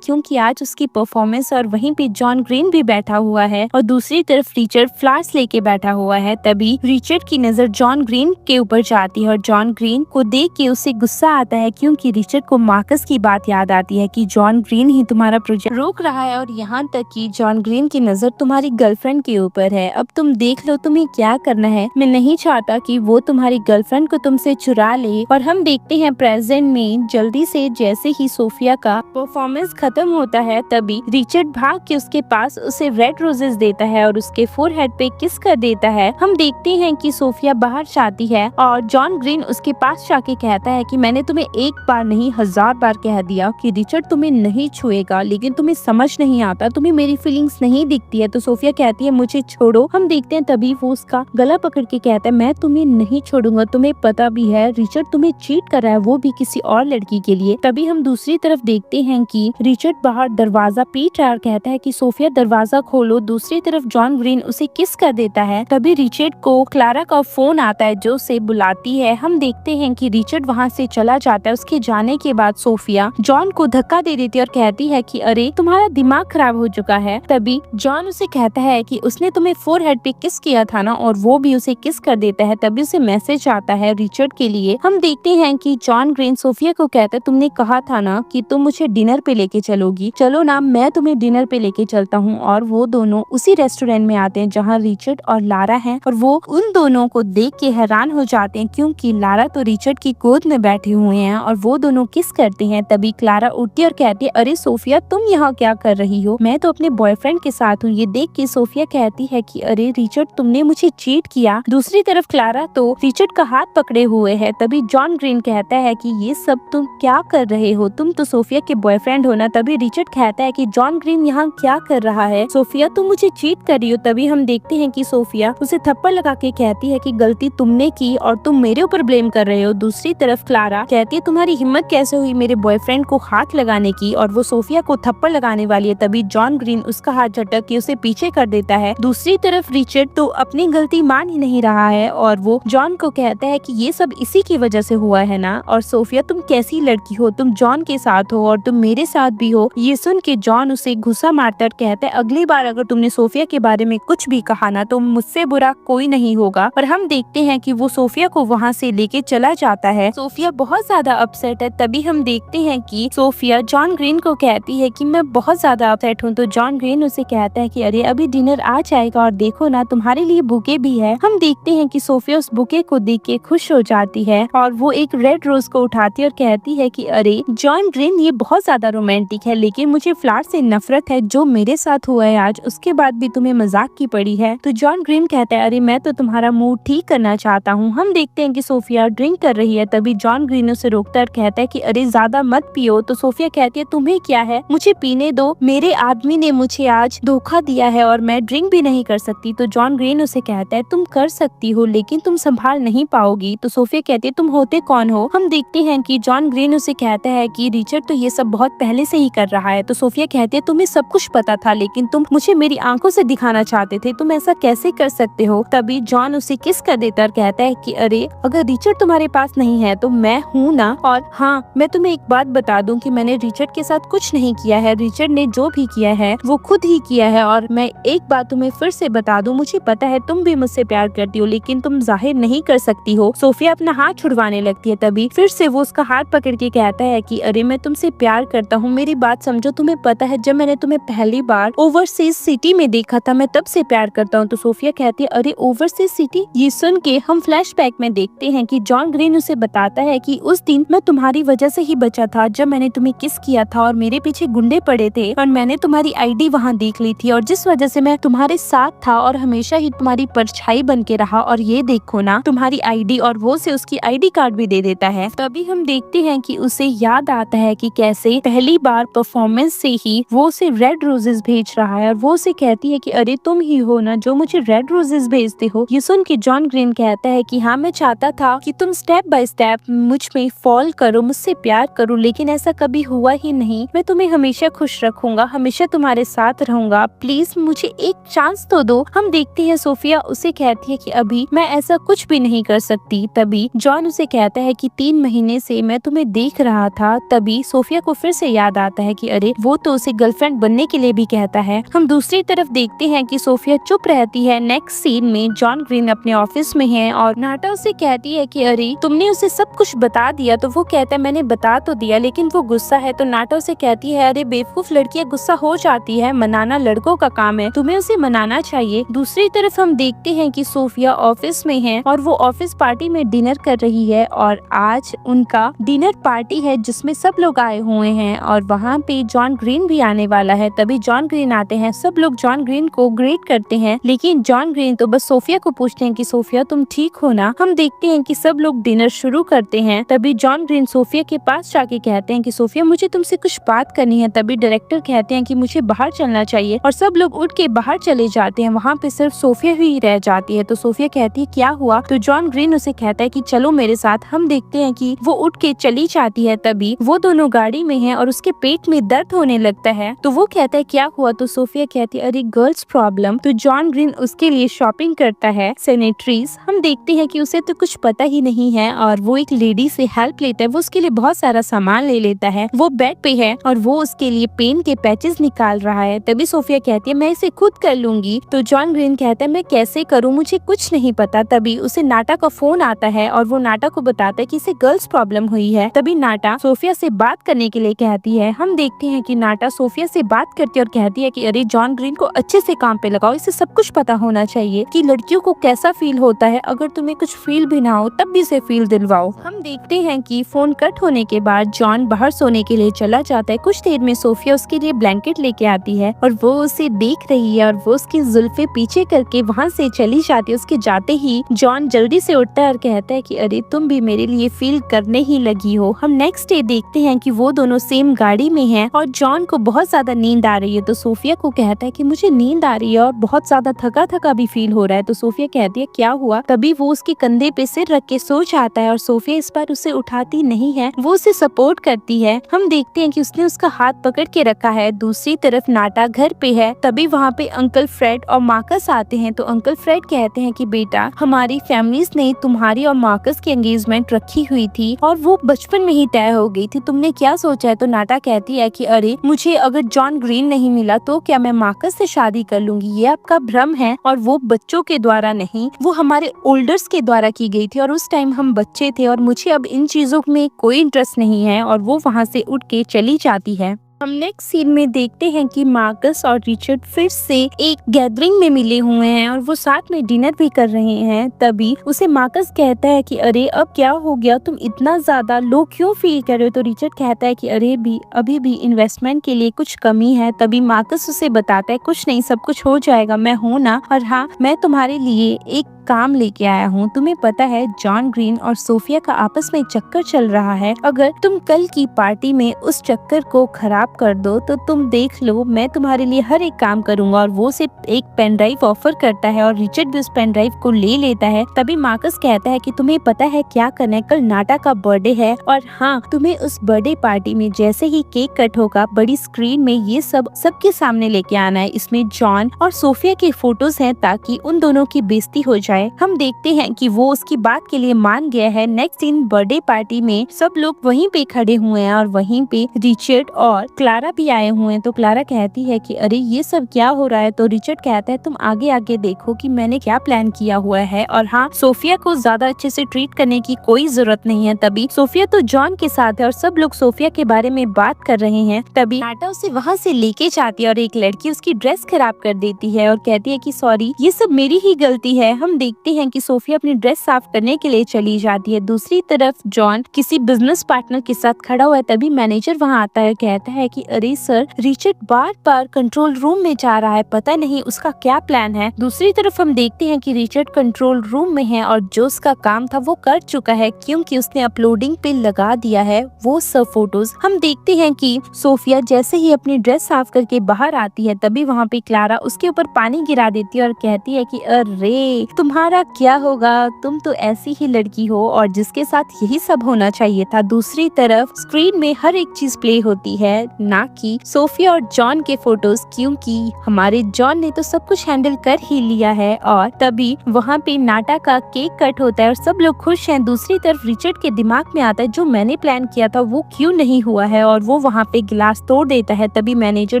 क्योंकि आज उसकी परफॉर्मेंस। और वहीं पे जॉन ग्रीन भी बैठा हुआ है और दूसरी तरफ रिचर्ड फ्लावर्स लेके बैठा हुआ है। तभी रिचर्ड की नजर जॉन ग्रीन के ऊपर जाती है और जॉन ग्रीन को देख के उसे गुस्सा आता है, क्योंकि रिचर्ड को मार्कस की बात याद आती है कि जॉन ग्रीन ही तुम्हारा प्रोजेक्ट रोक रहा है, और यहाँ तक कि जॉन ग्रीन की नजर तुम्हारी गर्लफ्रेंड के ऊपर है। अब तुम देख लो तुम्हें क्या करना है। मैं नहीं चाहता कि वो तुम्हारी गर्लफ्रेंड को तुमसे चुरा ले। और हम देखते हैं प्रेजेंट में जल्दी से जैसे ही सोफिया का परफॉर्मेंस खत्म होता है, तभी रिचर्ड भाग के उसके पास उसे रेड रोजेस देता है और उसके फोरहेड पे किस कर देता है। हम देखते हैं कि सोफिया बाहर जाती है और जॉन ग्रीन उसके पास जाके कहता है कि मैंने तुम्हें एक बार नहीं 1000 बार कह दिया कि रिचर्ड तुम्हें नहीं छुएगा, लेकिन तुम्हें समझ नहीं आता, तुम्हें मेरी फीलिंग्स नहीं दिखती है। तो सोफिया कहती है मुझे छोड़ो। हम देखते हैं तभी वो उसका गला पकड़ के कहता है मैं तुम्हें नहीं छोड़ूंगा, तुम्हें पता भी है रिचर्ड तुम्हें चीट कर रहा है, वो भी किसी और लड़की के लिए। तभी हम दूसरी तरफ देखते हैं कि रिचर्ड बाहर दरवाजा पीट रहा कहता है कि सोफिया दरवाजा खोलो। दूसरी तरफ जॉन ग्रीन उसे किस कर देता है। तभी रिचर्ड को क्लारा का फोन आता है जो उसे बुलाती है। हम देखते हैं कि रिचर्ड वहाँ से चला जाता है। उसके जाने के बाद सोफिया जॉन को धक्का दे देती है और कहती है कि अरे तुम्हारा दिमाग खराब हो चुका है। तभी जॉन उसे कहता है कि उसने तुम्हें फोरहेड पे किस किया था ना, और वो भी उसे किस कर देता है। तभी उसे मैसेज आता है रिचर्ड के लिए। हम देखते हैं कि जॉन ग्रीन सोफिया को कहता है तुमने कहा था ना कि तुम मुझे डिनर पे लेके चलोगी, चलो ना मैं तुम्हें डिनर पे लेके चलता हूँ। और वो दोनों उसी रेस्टोरेंट में आते हैं जहाँ रिचर्ड और लारा हैं, और वो उन दोनों को देख के हैरान हो जाते हैं, क्योंकि लारा तो रिचर्ड की गोद में बैठे हुए हैं और वो दोनों किस करते हैं। तभी क्लारा उठती है और कहती है अरे सोफिया तुम यहाँ क्या कर रही हो, मैं तो अपने बॉयफ्रेंड के साथ हूँ। ये देख के सोफिया कहती है कि अरे रिचर्ड तुमने मुझे चीट किया। दूसरी तरफ क्लारा तो रिचर्ड का हाथ पकड़े हुए है। तभी जॉन ग्रीन कहता है कि ये सब तुम क्या कर रहे हो, तुम तो सोफिया के बॉयफ्रेंड हो ना। तभी रिचर्ड कहता है कि जॉन ग्रीन यहाँ क्या कर रहा है, सोफिया तुम मुझे चीट कर रही हो। तभी हम देखते हैं कि सोफिया उसे थप्पड़ लगा के कहती है कि गलती तुमने की और तुम मेरे ऊपर ब्लेम कर रहे हो। दूसरी तरफ क्लारा कहती है तुम्हारी हिम्मत कैसे हुई मेरे बॉयफ्रेंड को हाथ लगाने की, और वो सोफिया को थप्पड़ लगाने वाली है। तभी जॉन ग्रीन उसका हाथ झटक के उसे पीछे कर देता है। दूसरी तरफ रिचर्ड तो अपनी गलती मान ही नहीं रहा है और वो जॉन को कहता है कि ये सब इसी की वजह से हुआ है ना, और सोफिया तुम कैसी लड़की हो, तुम जॉन के साथ हो और तुम मेरे साथ भी हो। ये सुन के जॉन उसे गुस्सा मारता कहता है अगली बार अगर तुमने सोफिया के बारे में कुछ भी कहा ना तो मुझसे बुरा कोई नहीं होगा। और हम देखते हैं कि वो सोफिया को वहाँ से लेके चला जाता है। सोफिया बहुत ज्यादा अपसेट है। तभी हम देखते हैं कि सोफिया जॉन ग्रीन को कहती है कि मैं बहुत ज्यादा अपसेट हूँ। तो जॉन ग्रीन उसे कहता है कि अरे अभी डिनर आ जाएगा और देखो ना तुम्हारे लिए बुके भी है। हम देखते हैं कि सोफिया उस बुके को देख के खुश हो जाती है और वो एक रेड रोज को उठाती है और कहती है कि अरे जॉन ग्रीन ये बहुत ज्यादा रोमांटिक है, लेकिन मुझे फ्लावर से नफरत है। जो मेरे साथ हुआ है आज उसके बाद भी तुम्हें मजाक की पड़ी है। तो जॉन ग्रीन कहता है अरे मैं तो तुम्हारा मूड ठीक करना चाहता हूँ। हम देखते हैं कि सोफिया ड्रिंक कर रही है। तभी जॉन ग्रीन उसे रोकता है, कहता है कि अरे ज्यादा मत पियो। तो सोफिया कहती है तुम्हें क्या है, मुझे पीने दो, मेरे आदमी ने मुझे आज धोखा दिया है और मैं ड्रिंक भी नहीं कर सकती। तो जॉन ग्रीन उसे कहता है तुम कर सकती हो लेकिन तुम संभाल नहीं पाओगी। तो सोफिया कहती है तुम होते कौन हो। हम देखते हैं कि जॉन ग्रीन उसे कहता है कि रिचर्ड तो ये सब बहुत पहले से ही कर रहा है। तो सोफिया कहती है तुम्हें सब कुछ पता था लेकिन तुम मुझे मेरी आंखों से दिखाना चाहते थे, तुम ऐसा कैसे कर सकते हो। तभी जॉन उसे किस कर देता है और कहता है कि अरे अगर रिचर्ड तुम्हारे पास नहीं है तो मैं हूँ ना। और हाँ, मैं तुम्हें एक बात बता दूं कि मैंने रिचर्ड के साथ कुछ नहीं किया है, रिचर्ड ने जो भी किया है वो खुद ही किया है। और मैं एक बात तुम्हें फिर से बता दूं, मुझे पता है तुम भी मुझसे प्यार करती हो लेकिन तुम जाहिर नहीं कर सकती हो। सोफिया अपना हाथ छुड़वाने लगती है, तभी फिर से वो उसका हाथ पकड़ के कहता है कि अरे मैं तुमसे प्यार करता हूँ, मेरी बात समझो। तुम्हें पता है जब मैंने तुम्हें पहली बार ओवरसीज सिटी में देखा था मैं तब से प्यार करता हूँ। तो सोफिया कहती है अरे ओवरसीज सिटी। ये सुन के हम फ्लैशबैक में देखते हैं कि जॉन ग्रीन उसे बताता है कि उस दिन मैं तुम्हारी वजह से ही बचा था, जब मैंने तुम्हें किस किया था और मेरे पीछे गुंडे पड़े थे और मैंने तुम्हारी आईडी वहाँ देख ली थी, और जिस वजह से मैं तुम्हारे साथ था और हमेशा ही तुम्हारी परछाई बन के रहा। और ये देखो ना तुम्हारी आईडी, और वो से उसकी आईडी कार्ड भी दे देता है। तभी हम देखते हैं कि उसे याद आता है कि कैसे पहली बार परफॉर्मेंस से ही वो उसे रेड रोजेस भेज रहा है, और वो उसे कहती है कि अरे तुम ही हो ना जो मुझे रेड रोजेस भेजते हो। ये सुन के जॉन ग्रीन कहता है कि हाँ, मैं चाहता था कि तुम स्टेप बाय स्टेप मुझ में फॉल करो, मुझसे प्यार करो, लेकिन ऐसा कभी हुआ ही नहीं। मैं तुम्हें हमेशा खुश रखूंगा, हमेशा तुम्हारे साथ रहूंगा, प्लीज मुझे एक चांस तो दो। हम देखते हैं सोफिया उसे कहती है कि अभी मैं ऐसा कुछ भी नहीं कर सकती। तभी जॉन उसे कहता है कि 3 महीने से मैं तुम्हें देख रहा था। तभी सोफिया को फिर से याद आता है कि अरे वो तो उसे गर्लफ्रेंड बनने के लिए भी कहता है। हम दूसरी तरफ देखते हैं कि सोफिया चुप रहती है। नेक्स्ट सीन में जॉन ग्रीन अपने ऑफिस में है और नाटा उसे कहती है कि अरे तुमने उसे सब कुछ बता दिया। तो वो कहता है मैंने बता तो दिया, लेकिन वो गुस्सा है। तो नाटा उसे कहती है अरे बेवकूफ लड़कियां गुस्सा हो जाती है, मनाना लड़कों का काम है, तुम्हें उसे मनाना चाहिए। दूसरी तरफ हम देखते हैं कि सोफिया ऑफिस में है और वो ऑफिस पार्टी में डिनर कर रही है, और आज उनका डिनर पार्टी है जिसमें सब लोग आए हुए हैं और वहाँ पे जॉन ग्रीन भी आने वाला है। तभी जॉन ग्रीन आते हैं, सब लोग जॉन ग्रीन को ग्रेट करते हैं, लेकिन जॉन ग्रीन तो बस सोफिया को पूछते हैं कि सोफिया तुम ठीक हो ना। हम देखते हैं कि सब लोग डिनर शुरू करते हैं। तभी जॉन ग्रीन सोफिया के पास जाके कहते हैं कि सोफिया मुझे तुमसे कुछ बात करनी है। तभी डायरेक्टर कहते हैं कि मुझे बाहर चलना चाहिए, और सब लोग उठ के बाहर चले जाते हैं। वहाँ पे सिर्फ सोफिया ही रह जाती है। तो सोफिया कहती है क्या हुआ। तो जॉन ग्रीन उसे कहता है कि चलो मेरे साथ। हम देखते हैं कि वो उठ के चली जाती है। तभी वो दोनों गाड़ी में है और उसके पेट में दर्द होने लगता है। तो वो कहता है क्या हुआ। तो सोफिया कहती है अरे गर्ल्स प्रॉब्लम। तो जॉन ग्रीन उसके लिए शॉपिंग करता है सैनिटरीज। हम देखते हैं कि उसे तो कुछ पता ही नहीं है और वो एक लेडी से हेल्प लेता है। वो उसके लिए बहुत सारा सामान ले लेता है। वो बेड पे है और वो उसके लिए पेन के पैचेस निकाल रहा है। तभी सोफिया कहती है मैं इसे खुद कर लूंगी। तो जॉन ग्रीन कहता है मैं कैसे करूँ, मुझे कुछ नहीं पता। तभी उसे नाटा का फोन आता है और वो नाटा को बताता है कि इसे गर्ल्स प्रॉब्लम हुई है। तभी नाटा सोफिया से बात करने के लिए कहती है। हम देखते हैं कि नाटा सोफिया से बात करती है और कहती है कि अरे जॉन ग्रीन को अच्छे से काम पे लगाओ, इसे सब कुछ पता होना चाहिए कि लड़कियों को कैसा फील होता है। अगर तुम्हें कुछ फील भी ना हो तब भी इसे फील दिलवाओ। हम देखते हैं कि फोन कट होने के बाद जॉन बाहर सोने के लिए चला जाता है। कुछ देर में सोफिया उसके लिए ब्लैंकेट लेके आती है और वो उसे देख रही है और वो उसकी जुल्फे पीछे करके वहाँ से चली जाती है। उसके जाते ही जॉन जल्दी से उठता है और कहता है कि अरे तुम भी मेरे लिए फील करने ही लगी हो। हम नेक्स्ट डे देखते हैं कि वो दोनों सेम गाड़ी में हैं और जॉन को बहुत ज्यादा नींद आ रही है। तो सोफिया को कहता है कि मुझे नींद आ रही है और बहुत ज्यादा थका थका भी फील हो रहा है। तो सोफिया कहती है क्या हुआ। तभी वो उसके कंधे पे सिर रख के सो जाता है और सोफिया इस बार उसे उठाती नहीं है, वो उसे सपोर्ट करती है। हम देखते हैं कि उसने उसका हाथ पकड़ के रखा है। दूसरी तरफ नाटा घर पे है। तभी वहाँ पे अंकल फ्रेड और मार्कस आते हैं। तो अंकल फ्रेड कहते हैं कि बेटा हमारी फैमिलीज ने तुम्हारी और मार्कस की एंगेजमेंट रखी हुई थी और वो बचपन में ही तय हो गई थी, तुमने क्या सोचा है। तो नाटा कहती है कि अरे मुझे अगर जॉन ग्रीन नहीं मिला तो क्या मैं मार्कस से शादी कर लूंगी। ये आपका भ्रम है और वो बच्चों के द्वारा नहीं, वो हमारे ओल्डर्स के द्वारा की गई थी और उस टाइम हम बच्चे थे और मुझे अब इन चीजों में कोई इंटरेस्ट नहीं है। और वो वहाँ से उठ के चली जाती है। हम नेक्स्ट सीन में देखते हैं कि मार्कस और रिचर्ड फिर से एक गैदरिंग में मिले हुए हैं और वो साथ में डिनर भी कर रहे हैं। तभी उसे मार्कस कहता है कि अरे अब क्या हो गया, तुम इतना ज्यादा लो क्यों फील कर रहे हो। तो रिचर्ड कहता है कि अरे अभी भी इन्वेस्टमेंट के लिए कुछ कमी है। तभी मार्कस उसे बताता है कुछ नहीं, सब कुछ हो जाएगा, मैं हूँ ना, और हाँ मैं तुम्हारे लिए एक काम लेके आया हूँ। तुम्हें पता है जॉन ग्रीन और सोफिया का आपस में चक्कर चल रहा है। अगर तुम कल की पार्टी में उस चक्कर को खराब कर दो तो तुम देख लो, मैं तुम्हारे लिए हर एक काम करूंगा। और वो सिर्फ एक पेन ड्राइव ऑफर करता है और रिचर्ड भी उस पेन ड्राइव को ले लेता है। तभी मार्कस कहता है कि तुम्हें पता है क्या करना है, कल नाटा का बर्थडे है और हाँ, तुम्हें उस बर्थडे पार्टी में जैसे ही केक कट होगा बड़ी स्क्रीन में ये सब सबके सामने लेके आना है। इसमें जॉन और सोफिया के फोटोज हैं ताकि उन दोनों की बेइज्जती हो जाए। हम देखते हैं कि वो उसकी बात के लिए मान गया है। नेक्स्ट दिन बर्थडे पार्टी में सब लोग वहीं पे खड़े हुए हैं और वहीं पे रिचर्ड और क्लारा भी आए हुए हैं। तो क्लारा कहती है कि अरे ये सब क्या हो रहा है। तो रिचर्ड कहता है तुम आगे आगे देखो कि मैंने क्या प्लान किया हुआ है और हाँ, सोफिया को ज्यादा अच्छे से ट्रीट करने की कोई जरूरत नहीं है। तभी सोफिया तो जॉन के साथ है और सब लोग सोफिया के बारे में बात कर रहे हैं। तभी नाटा उसे वहाँ से लेके जाती है और एक लड़की उसकी ड्रेस खराब कर देती है और कहती है कि सॉरी, ये सब मेरी ही गलती है। हम देखते हैं कि सोफिया अपनी ड्रेस साफ करने के लिए चली जाती है। दूसरी तरफ जॉन किसी बिजनेस पार्टनर के साथ खड़ा हुआ है। तभी मैनेजर वहाँ आता है, कहता है कि अरे सर, रिचर्ड बार बार कंट्रोल रूम में जा रहा है, पता नहीं उसका क्या प्लान है। दूसरी तरफ हम देखते हैं कि रिचर्ड कंट्रोल रूम में है और जो उसका काम था वो कर चुका है क्योंकि उसने अपलोडिंग पे लगा दिया है वो सब फोटोज। हम देखते हैं कि सोफिया जैसे ही अपनी ड्रेस साफ करके बाहर आती है तभी वहाँ पे क्लारा उसके ऊपर पानी गिरा देती है और कहती है कि अरे तुम्हारा क्या होगा, तुम तो ऐसी ही लड़की हो और जिसके साथ यही सब होना चाहिए था। दूसरी तरफ स्क्रीन में हर एक चीज प्ले होती है, ना कि सोफिया और जॉन के फोटोज, क्योंकि हमारे जॉन ने तो सब कुछ हैंडल कर ही लिया है। और तभी वहाँ पे नाटा का केक कट होता है और सब लोग खुश हैं। दूसरी तरफ रिचर्ड के दिमाग में आता है जो मैंने प्लान किया था वो क्यों नहीं हुआ है और वो वहाँ पे गिलास तोड़ देता है। तभी मैनेजर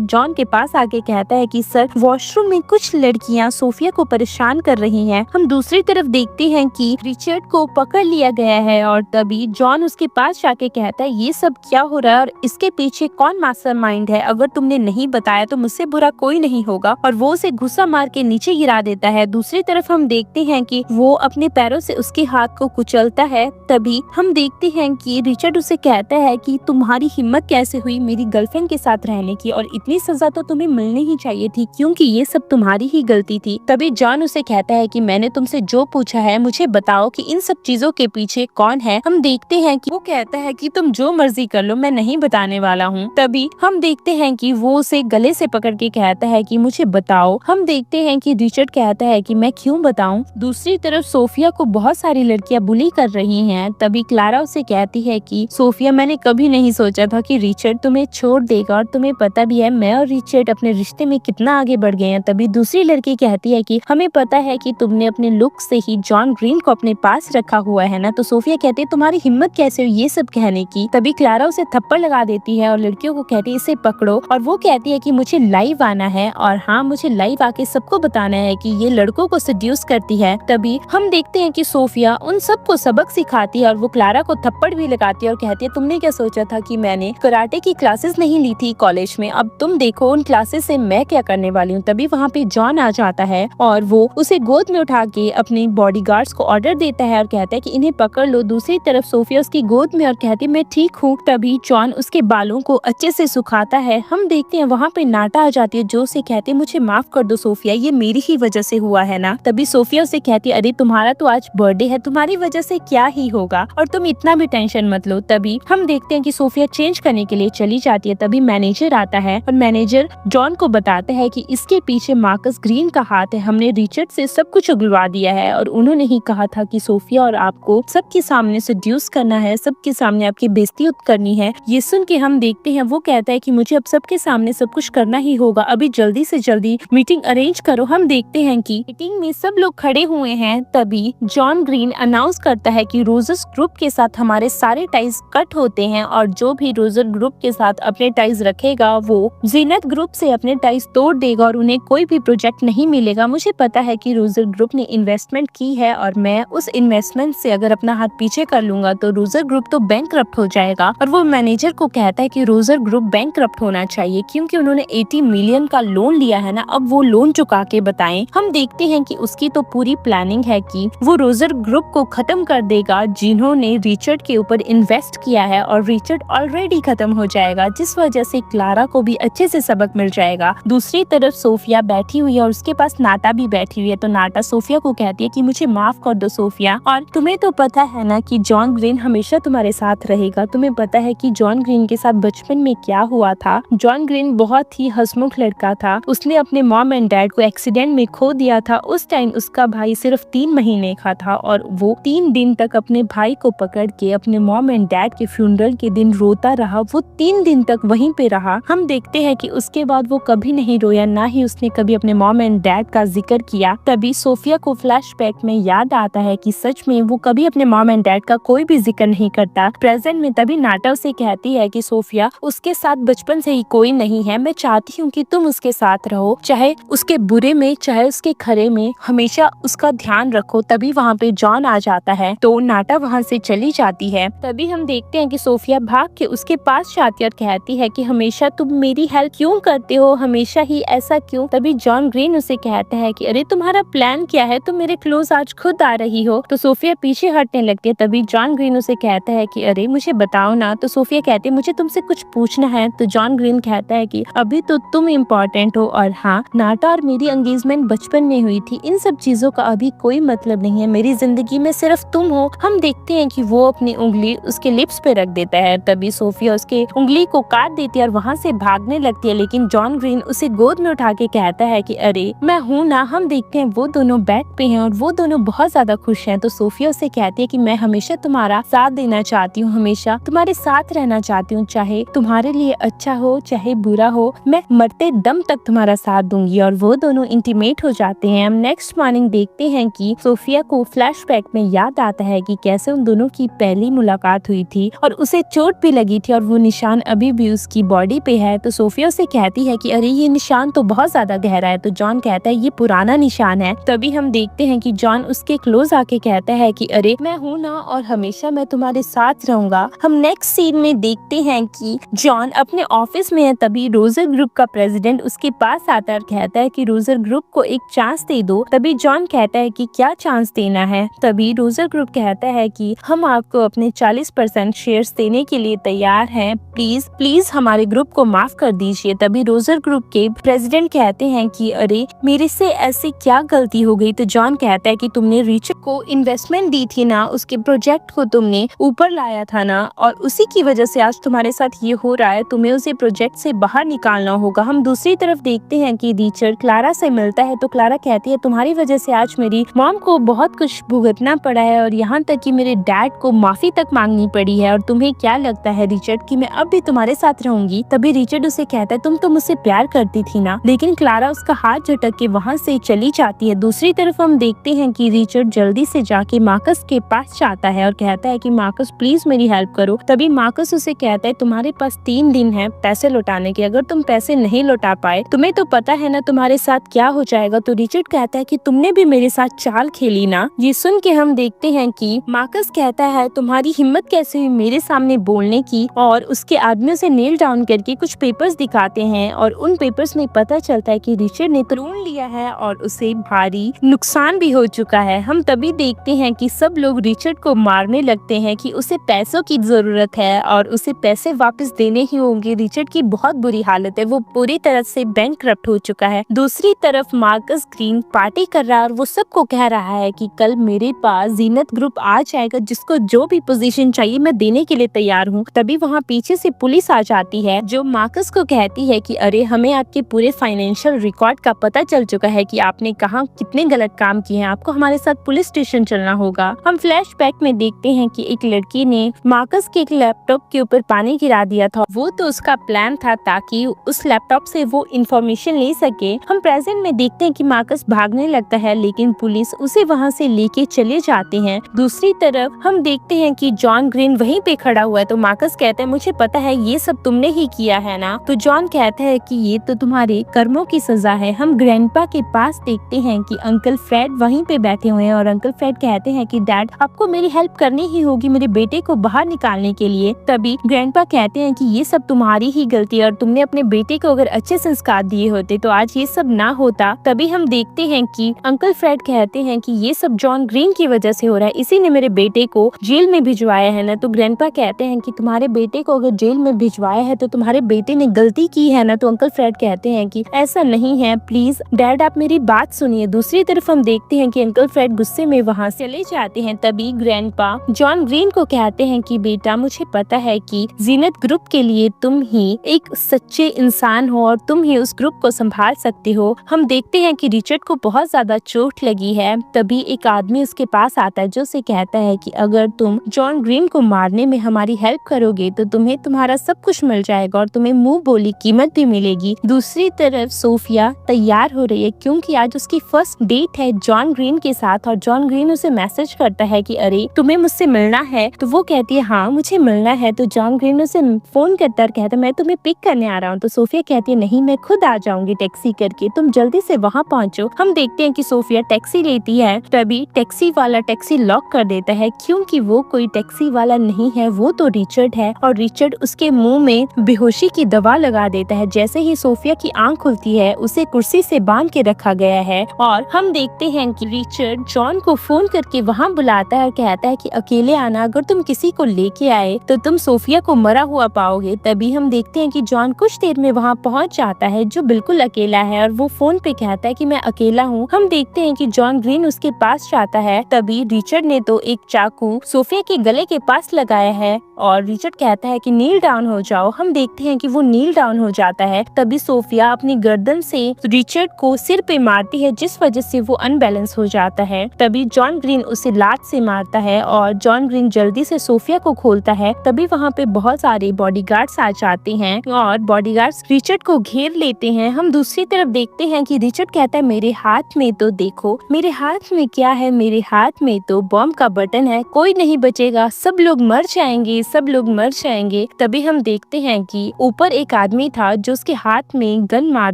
जॉन के पास आके कहता है कि सर, वॉशरूम में कुछ लड़कियां सोफिया को परेशान कर रही हैं। हम दूसरी तरफ देखते हैं कि रिचर्ड को पकड़ लिया गया है और तभी जॉन उसके पास जाके कहता है ये सब क्या हो रहा है और इसके पीछे कौन मास्टरमाइंड है, अगर तुमने नहीं बताया तो मुझसे बुरा कोई नहीं होगा। और वो उसे गुस्सा मार के नीचे गिरा देता है। दूसरी तरफ हम देखते हैं कि वो अपने पैरों से उसके हाथ को कुचलता है। तभी हम देखते हैं कि रिचर्ड उसे कहता है कि तुम्हारी हिम्मत कैसे हुई मेरी गर्लफ्रेंड के साथ रहने की, और इतनी सजा तो तुम्हें मिलनी ही चाहिए थी क्योंकि ये सब तुम्हारी ही गलती थी। तभी जॉन उसे कहता है कि मैंने तुमसे जो पूछा है मुझे बताओ कि इन सब चीजों के पीछे कौन है। हम देखते हैं कि वो कहता है कि तुम जो मर्जी कर लो, मैं नहीं बताने वाला हूँ। तभी हम देखते हैं कि वो उसे गले से पकड़ के कहता है कि मुझे बताओ। हम देखते हैं कि रिचर्ड कहता है कि मैं क्यों बताऊं। दूसरी तरफ सोफिया को बहुत सारी लड़कियां बुली कर रही हैं। तभी क्लारा उसे कहती है कि सोफिया, मैंने कभी नहीं सोचा था कि रिचर्ड तुम्हें छोड़ देगा और तुम्हें पता भी है मैं और रिचर्ड अपने रिश्ते में कितना आगे बढ़ गए हैं। तभी दूसरी लड़की कहती है कि हमें पता है कि तुमने अपने लुक से ही जॉन ग्रीन को अपने पास रखा हुआ है ना। तो सोफिया कहती है तुम्हारी हिम्मत कैसे हुई ये सब कहने की। तभी क्लारा उसे थप्पड़ लगा देती है और लड़कियों को कहती है इसे पकड़ो, और वो कहती है कि मुझे लाइव आना है और हाँ, मुझे लाइव आके सबको बताना है कि ये लड़कों को सेड्यूस करती है। तभी हम देखते हैं कि सोफिया उन सबको सबक सिखाती है और वो क्लारा को थप्पड़ भी लगाती है और कहती है तुमने क्या सोचा था कि मैंने कराटे की क्लासेस नहीं ली थी कॉलेज में, अब तुम देखो उन क्लासेस से मैं क्या करने वाली हूँ। तभी वहाँ पे जॉन आ जाता है और वो उसे गोद में उठा के अपने बॉडीगार्ड्स को ऑर्डर देता है और कहता है कि इन्हें पकड़ लो। दूसरी तरफ सोफिया उसकी गोद में और कहती है मैं ठीक हूँ। तभी जॉन उसके बालों को अच्छे से सुखाता है। हम देखते हैं वहाँ पे नाटा आ जाती है जो उसे कहती है मुझे माफ कर दो सोफिया, ये मेरी ही वजह से हुआ है ना। तभी सोफिया उसे कहती है अरे तुम्हारा तो आज बर्थडे है, तुम्हारी वजह से क्या ही होगा और तुम इतना भी टेंशन मत लो। तभी हम देखते हैं कि सोफिया चेंज करने के लिए चली जाती है। तभी मैनेजर आता है और मैनेजर जॉन को बताता है कि इसके पीछे मार्कस ग्रीन का हाथ है, हमने रिचर्ड से सब कुछ उगलवा दिया है और उन्होंने ही कहा था कि सोफिया और आपको सबके सामने सेड्यूस करना है, सबके सामने आपकी बेइज्जती करनी है। ये सुन के हम देखते हैं वो कहता है कि मुझे अब सबके सामने सब कुछ करना ही होगा, अभी जल्दी से जल्दी मीटिंग अरेंज करो। हम देखते हैं कि मीटिंग में सब लोग खड़े हुए हैं। तभी जॉन ग्रीन अनाउंस करता है कि रोजर्स ग्रुप के साथ हमारे सारे टाइज कट होते हैं और जो भी रोजर ग्रुप के साथ अपने टाइज रखेगा वो जीनत ग्रुप से अपने टाइज तोड़ देगा और उन्हें कोई भी प्रोजेक्ट नहीं मिलेगा। मुझे पता है कि रोजर ग्रुप ने इन्वेस्टमेंट की है और मैं उस इन्वेस्टमेंट से अगर अपना हाथ पीछे कर लूंगा तो रोजर ग्रुप तो बैंकक्रप्ट हो जाएगा। और वो मैनेजर को कहता है कि रोजर ग्रुप बैंकक्रप्ट होना चाहिए क्योंकि उन्होंने 80 मिलियन का लोन लिया है ना, अब वो लोन चुका के बताएं। हम देखते हैं कि उसकी तो पूरी प्लानिंग है कि वो रोजर ग्रुप को खत्म कर देगा जिन्होंने रिचर्ड के ऊपर इन्वेस्ट किया है और रिचर्ड ऑलरेडी खत्म हो जाएगा, जिस वजह से क्लारा को भी अच्छे से सबक मिल जाएगा। दूसरी तरफ सोफिया बैठी हुई है और उसके पास नाटा भी बैठी हुई है। तो नाटा सोफिया सोफिया को कहती है कि मुझे माफ कर दो सोफिया, और तुम्हें तो पता है ना कि जॉन ग्रीन हमेशा तुम्हारे साथ रहेगा। तुम्हें पता है कि जॉन ग्रीन के साथ बचपन में क्या हुआ था। जॉन ग्रीन बहुत ही हंसमुख लड़का था। उसने अपने मॉम एंड डैड को एक्सीडेंट में खो दिया था। उस टाइम उसका भाई सिर्फ 3 महीने का था और वो 3 दिन तक अपने भाई को पकड़ के अपने मॉम एंड डैड के फ्यूनरल के दिन रोता रहा। वो 3 दिन तक वहीं पे रहा। हम देखते हैं कि उसके बाद वो कभी नहीं रोया, ना ही उसने कभी अपने मॉम एंड डैड का जिक्र किया। तभी सोफिया को फ्लैशबैक में याद आता है कि सच में वो कभी अपने मॉम एंड डैड का कोई भी जिक्र नहीं करता प्रेजेंट में। तभी नाटा उसे कहती है कि सोफिया, उसके साथ बचपन से ही कोई नहीं है। मैं चाहती हूँ कि तुम उसके साथ रहो, चाहे उसके बुरे में चाहे उसके खरे में, हमेशा उसका ध्यान रखो। तभी वहाँ पे जॉन आ जाता है तो नाटा वहाँ से चली जाती है। तभी हम देखते हैं कि सोफिया भाग के उसके पास जाती है और कहती है कि हमेशा तुम मेरी हेल्प क्यों करते हो, हमेशा ही ऐसा क्यों। तभी जॉन ग्रीन उसे कहता है कि अरे तुम्हारा प्लान क्या है, तुम मेरे क्लोज आज खुद आ रही हो। तो सोफिया पीछे हटने लगती है। तभी जॉन ग्रीन उसे कहता है कि अरे मुझे बताओ ना। तो सोफिया कहती है मुझे तुमसे कुछ पूछना है। तो जॉन ग्रीन कहता है कि अभी तो तुम इम्पोर्टेंट हो, और हाँ, नाटा और मेरी एंगेजमेंट बचपन में हुई थी, इन सब चीजों का अभी कोई मतलब नहीं है। मेरी जिंदगी में सिर्फ तुम हो। हम देखते हैं कि वो अपनी उंगली उसके लिप्स पे रख देता है। तभी सोफिया उसके उंगली को काट देती है और वहाँ से भागने लगती है, लेकिन जॉन ग्रीन उसे गोद में उठा के कहता है कि अरे मैं हूँ ना। हम देखते हैं वो दोनों बेड पे हैं और वो दोनों बहुत ज्यादा खुश हैं। तो सोफिया उसे कहती है कि मैं हमेशा तुम्हारा साथ देना चाहती हूँ, हमेशा तुम्हारे साथ रहना चाहती हूँ, चाहे तुम्हारे लिए अच्छा हो चाहे बुरा हो, मैं मरते दम तक तुम्हारा साथ दूंगी। और वो दोनों इंटीमेट हो जाते हैं। हम नेक्स्ट मॉर्निंग देखते हैं कि सोफिया को फ्लैशबैक में याद आता है कि कैसे उन दोनों की पहली मुलाकात हुई थी और उसे चोट भी लगी थी और वो निशान अभी भी उसकी बॉडी पे है। तो सोफिया उसे कहती है कि अरे ये निशान तो बहुत ज्यादा गहरा है। तो जॉन कहता है ये पुराना निशान है। तभी हम देखते हैं कि जॉन उसके क्लोज आके कहता है कि अरे मैं हूँ ना और हमेशा मैं तुम्हारे साथ रहूंगा। हम नेक्स्ट सीन में देखते हैं कि जॉन अपने ऑफिस में है। तभी रोजर ग्रुप का प्रेसिडेंट उसके पास आता है और कहता है कि रोजर ग्रुप को एक चांस दे दो। तभी जॉन कहता है कि क्या चांस देना है। तभी रोजर ग्रुप कहता है कि हम आपको अपने 40% शेयर्स देने के लिए तैयार हैं, प्लीज प्लीज हमारे ग्रुप को माफ कर दीजिए। तभी रोजर ग्रुप के प्रेसिडेंट कहते हैं कि अरे मेरे से ऐसी क्या गलती हो गई। तो जॉन कहता है कि तुमने रिचर्ड को इन्वेस्टमेंट दी थी ना, उसके प्रोजेक्ट को तुमने ऊपर लाया था ना, और उसी की वजह से आज तुम्हारे साथ ये हो रहा है। तुम्हें उसे प्रोजेक्ट से बाहर निकालना होगा। हम दूसरी तरफ देखते हैं कि रिचर्ड क्लारा से मिलता है तो क्लारा कहती है तुम्हारी वजह से आज मेरी मॉम को बहुत कुछ भुगतना पड़ा है और यहाँ तक कि मेरे डैड को माफी तक मांगनी पड़ी है। और तुम्हें क्या लगता है रिचर्ड कि मैं अब भी तुम्हारे साथ रहूंगी। तभी रिचर्ड उसे कहता है तुम तो मुझसे प्यार करती थी ना। लेकिन क्लारा उसका हाथ झटक के वहाँ से चली जाती है। दूसरी तरफ हम देखते हैं कि रिचर्ड जल्दी से जाके मार्कस के पास जाता है और कहता है कि मार्कस प्लीज मेरी हेल्प करो। तभी मार्कस उसे कहता है तुम्हारे पास 3 दिन है पैसे लौटाने के, अगर तुम पैसे नहीं लौटा पाए तुम्हें तो पता है ना तुम्हारे साथ क्या हो जाएगा। तो रिचर्ड कहता है कि तुमने भी मेरे साथ चाल खेली ना। ये सुन के हम देखते हैं कि मार्कस कहता है तुम्हारी हिम्मत कैसे हुई मेरे सामने बोलने की, और उसके आदमियों से नेल डाउन करके कुछ पेपर्स दिखाते हैं और उन पेपर्स में पता चलता है कि रिचर्ड ने लोन लिया है और उसे भारी नुकसान भी हो चुका है। हम तभी देखते हैं कि सब लोग रिचर्ड को मारने लगते हैं कि उसे पैसों की जरूरत है और उसे पैसे वापस देने ही होंगे। रिचर्ड की बहुत बुरी हालत है, वो पूरी तरह से बैंकक्रप्ट हो चुका है। दूसरी तरफ मार्कस ग्रीन पार्टी कर रहा है और वो सबको कह रहा है कि कल मेरे पास जीनत ग्रुप आ जाएगा, जिसको जो भी पोजीशन चाहिए मैं देने के लिए तैयार हूँ। तभी वहाँ पीछे से पुलिस आ जाती है जो मार्कस को कहती है कि अरे हमें आपके पूरे फाइनेंशियल रिकॉर्ड का पता चल चुका है कि आपने कहाँ कितने गलत काम किए हैं, आपको हमारे साथ पुलिस स्टेशन चलना होगा। हम फ्लैशबैक में देखते हैं कि एक लड़की ने मार्कस के एक लैपटॉप के ऊपर पानी गिरा दिया था। वो तो उसका प्लान था ताकि उस लैपटॉप से वो इंफॉर्मेशन ले सके। हम प्रेजेंट में देखते हैं कि मार्कस भागने लगता है लेकिन पुलिस उसे वहाँ से लेके चले जाते हैं। दूसरी तरफ हम देखते हैं कि जॉन ग्रीन वहीं पे खड़ा हुआ है। तो मार्कस कहता है मुझे पता है ये सब तुमने ही किया है ना। तो जॉन कहता है कि ये तो तुम्हारे कर्मों की सजा है। हम ग्रैंडपा के पास देखते हैं कि अंकल फ्रेड वहीं पे बैठे हुए हैं और अंकल फ्रेड कहते हैं कि डैड आपको मेरी हेल्प करनी ही होगी मेरे बेटे को बाहर निकालने के लिए। तभी ग्रैंडपा कहते हैं कि ये सब तुम्हारी ही गलती है और तुमने अपने बेटे को अगर अच्छे संस्कार दिए होते तो आज ये सब ना होता। तभी हम देखते हैं कि अंकल फ्रेड कहते हैं कि ये सब जॉन ग्रीन की वजह से हो रहा है, इसी ने मेरे बेटे को जेल में भिजवाया है ना। तो ग्रैंडपा कहते हैं कि तुम्हारे बेटे को अगर जेल में भिजवाया है तो तुम्हारे बेटे ने गलती की है ना। तो अंकल फ्रेड कहते हैं कि ऐसा नहीं है, प्लीज डैड आप मेरी बात सुनिए। दूसरी तरफ तरफ हम देखते हैं कि अंकल फ्रेड गुस्से में वहाँ से चले जाते हैं। तभी ग्रैंडपा जॉन ग्रीन को कहते हैं कि बेटा, मुझे पता है कि जीनत ग्रुप के लिए तुम ही एक सच्चे इंसान हो और तुम ही उस ग्रुप को संभाल सकते हो। हम देखते हैं कि रिचर्ड को बहुत ज्यादा चोट लगी है। तभी एक आदमी उसके पास आता है जो उसे कहता है कि अगर तुम जॉन ग्रीन को मारने में हमारी हेल्प करोगे तो तुम्हें तुम्हारा सब कुछ मिल जाएगा और तुम्हें मुंह बोली कीमत भी मिलेगी। दूसरी तरफ सोफिया तैयार हो रही है क्योंकि आज उसकी फर्स्ट डेट है जॉन ग्रीन के साथ और जॉन ग्रीन उसे मैसेज करता है कि अरे तुम्हें मुझसे मिलना है। तो वो कहती है हाँ मुझे मिलना है। तो जॉन ग्रीन उसे फोन करता है और कहता है मैं तुम्हें पिक करने आ रहा हूँ। तो सोफिया कहती है नहीं, मैं खुद आ जाऊंगी टैक्सी करके, तुम जल्दी से वहाँ पहुँचो। हम देखते हैं कि सोफिया टैक्सी लेती है। तभी टैक्सी वाला टैक्सी लॉक कर देता है क्योंकि वो कोई टैक्सी वाला नहीं है, वो तो रिचर्ड है और रिचर्ड उसके मुंह में बेहोशी की दवा लगा देता है। जैसे ही सोफिया की आंख खुलती है उसे कुर्सी से बांध के रखा गया है और हम देखते हैं कि रिचर्ड जॉन को फोन करके वहाँ बुलाता है और कहता है कि अकेले आना, अगर तुम किसी को लेके आए तो तुम सोफिया को मरा हुआ पाओगे। तभी हम देखते हैं कि जॉन कुछ देर में वहाँ पहुँच जाता है जो बिल्कुल अकेला है और वो फोन पे कहता है कि मैं अकेला हूँ। हम देखते हैं कि जॉन ग्रीन उसके पास जाता है। तभी रिचर्ड ने तो एक चाकू सोफिया के गले के पास लगाया है और रिचर्ड कहता है कि नील डाउन हो जाओ। हम देखते हैं कि वो नील डाउन हो जाता है। तभी सोफिया अपनी गर्दन से रिचर्ड को सिर पे मारती है जिस वजह से वो अनबैलेंस हो जाता है। तभी जॉन ग्रीन उसे लात से मारता है और जॉन ग्रीन जल्दी से सोफिया को खोलता है। तभी वहाँ पे बहुत सारे बॉडीगार्ड्स आ जाते हैं और बॉडीगार्ड्स रिचर्ड को घेर लेते हैं। हम दूसरी तरफ देखते हैं कि रिचर्ड कहता है मेरे हाथ में तो देखो, मेरे हाथ में क्या है, मेरे हाथ में तो बॉम्ब का बटन है, कोई नहीं बचेगा, सब लोग मर जाएंगे, सब लोग मर जाएंगे। तभी हम देखते हैं कि ऊपर एक आदमी था जो उसके हाथ में गन मार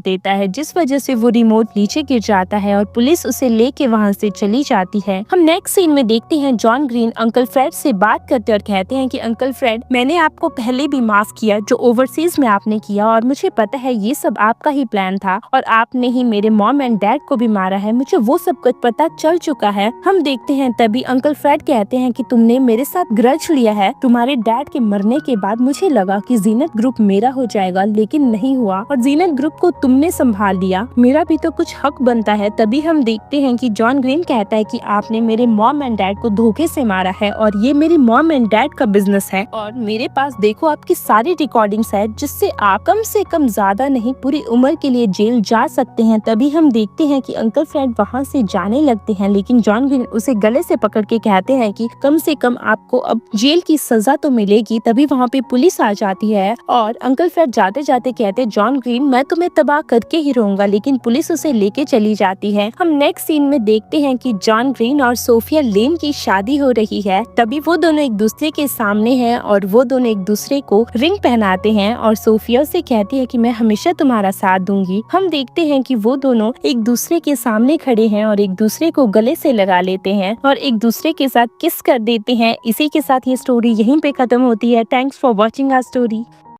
देता है जिस वजह से वो रिमोट नीचे गिर जाता है और पुलिस उसे लेके वहाँ से चली जाती है। हम नेक्स्ट सीन में देखते हैं जॉन ग्रीन अंकल फ्रेड से बात करते और कहते हैं कि अंकल फ्रेड, मैंने आपको पहले भी माफ किया जो ओवरसीज में आपने किया और मुझे पता है ये सब आपका ही प्लान था और आपने ही मेरे मॉम एंड डैड को भी मारा है, मुझे वो सब कुछ पता चल चुका है। हम देखते हैं तभी अंकल फ्रेड कहते हैं कि तुमने मेरे साथ ग्रज लिया है, तुम्हारे डैड के मरने के बाद मुझे लगा कि जीनत ग्रुप मेरा हो जाएगा लेकिन नहीं हुआ और जीनत ग्रुप को तुमने संभाल लिया, मेरा भी तो कुछ हक बनता है। तभी हम देखते हैं कि जॉन ग्रीन कहता है कि आपने मेरे मॉम एंड डैड को धोखे से मारा है और ये मेरी मॉम एंड डैड का बिजनेस है और मेरे पास देखो आपकी सारी रिकॉर्डिंग्स है जिससे आप कम से कम ज्यादा नहीं पूरी उम्र के लिए जेल जा सकते हैं। तभी हम देखते हैं कि अंकल फ्रेड वहाँ से जाने लगते हैं लेकिन जॉन ग्रीन उसे गले से पकड़ के कहते हैं कि कम से कम आपको अब जेल की सजा तो मिलेगी। तभी वहाँ पे पुलिस आ जाती है और अंकल फ्रेड जाते जाते कहते हैं जॉन ग्रीन मैं तुम्हें तबाह करके ही रहूंगा, लेकिन पुलिस उसे लेके चली जाती है। हम नेक्स्ट सीन में देखते हैं कि जॉन ग्रीन और सोफिया लेन की शादी हो रही है। तभी वो दोनों एक दूसरे के सामने हैं और वो दोनों एक दूसरे को रिंग पहनाते हैं और सोफिया उसे कहती है कि मैं हमेशा तुम्हारा साथ दूंगी। हम देखते हैं कि वो दोनों एक दूसरे के सामने खड़े हैं और एक दूसरे को गले से लगा लेते हैं और एक दूसरे के साथ किस कर देते हैं। इसी के साथ ये स्टोरी यहीं पे खत्म होती है। Thanks for watching our story.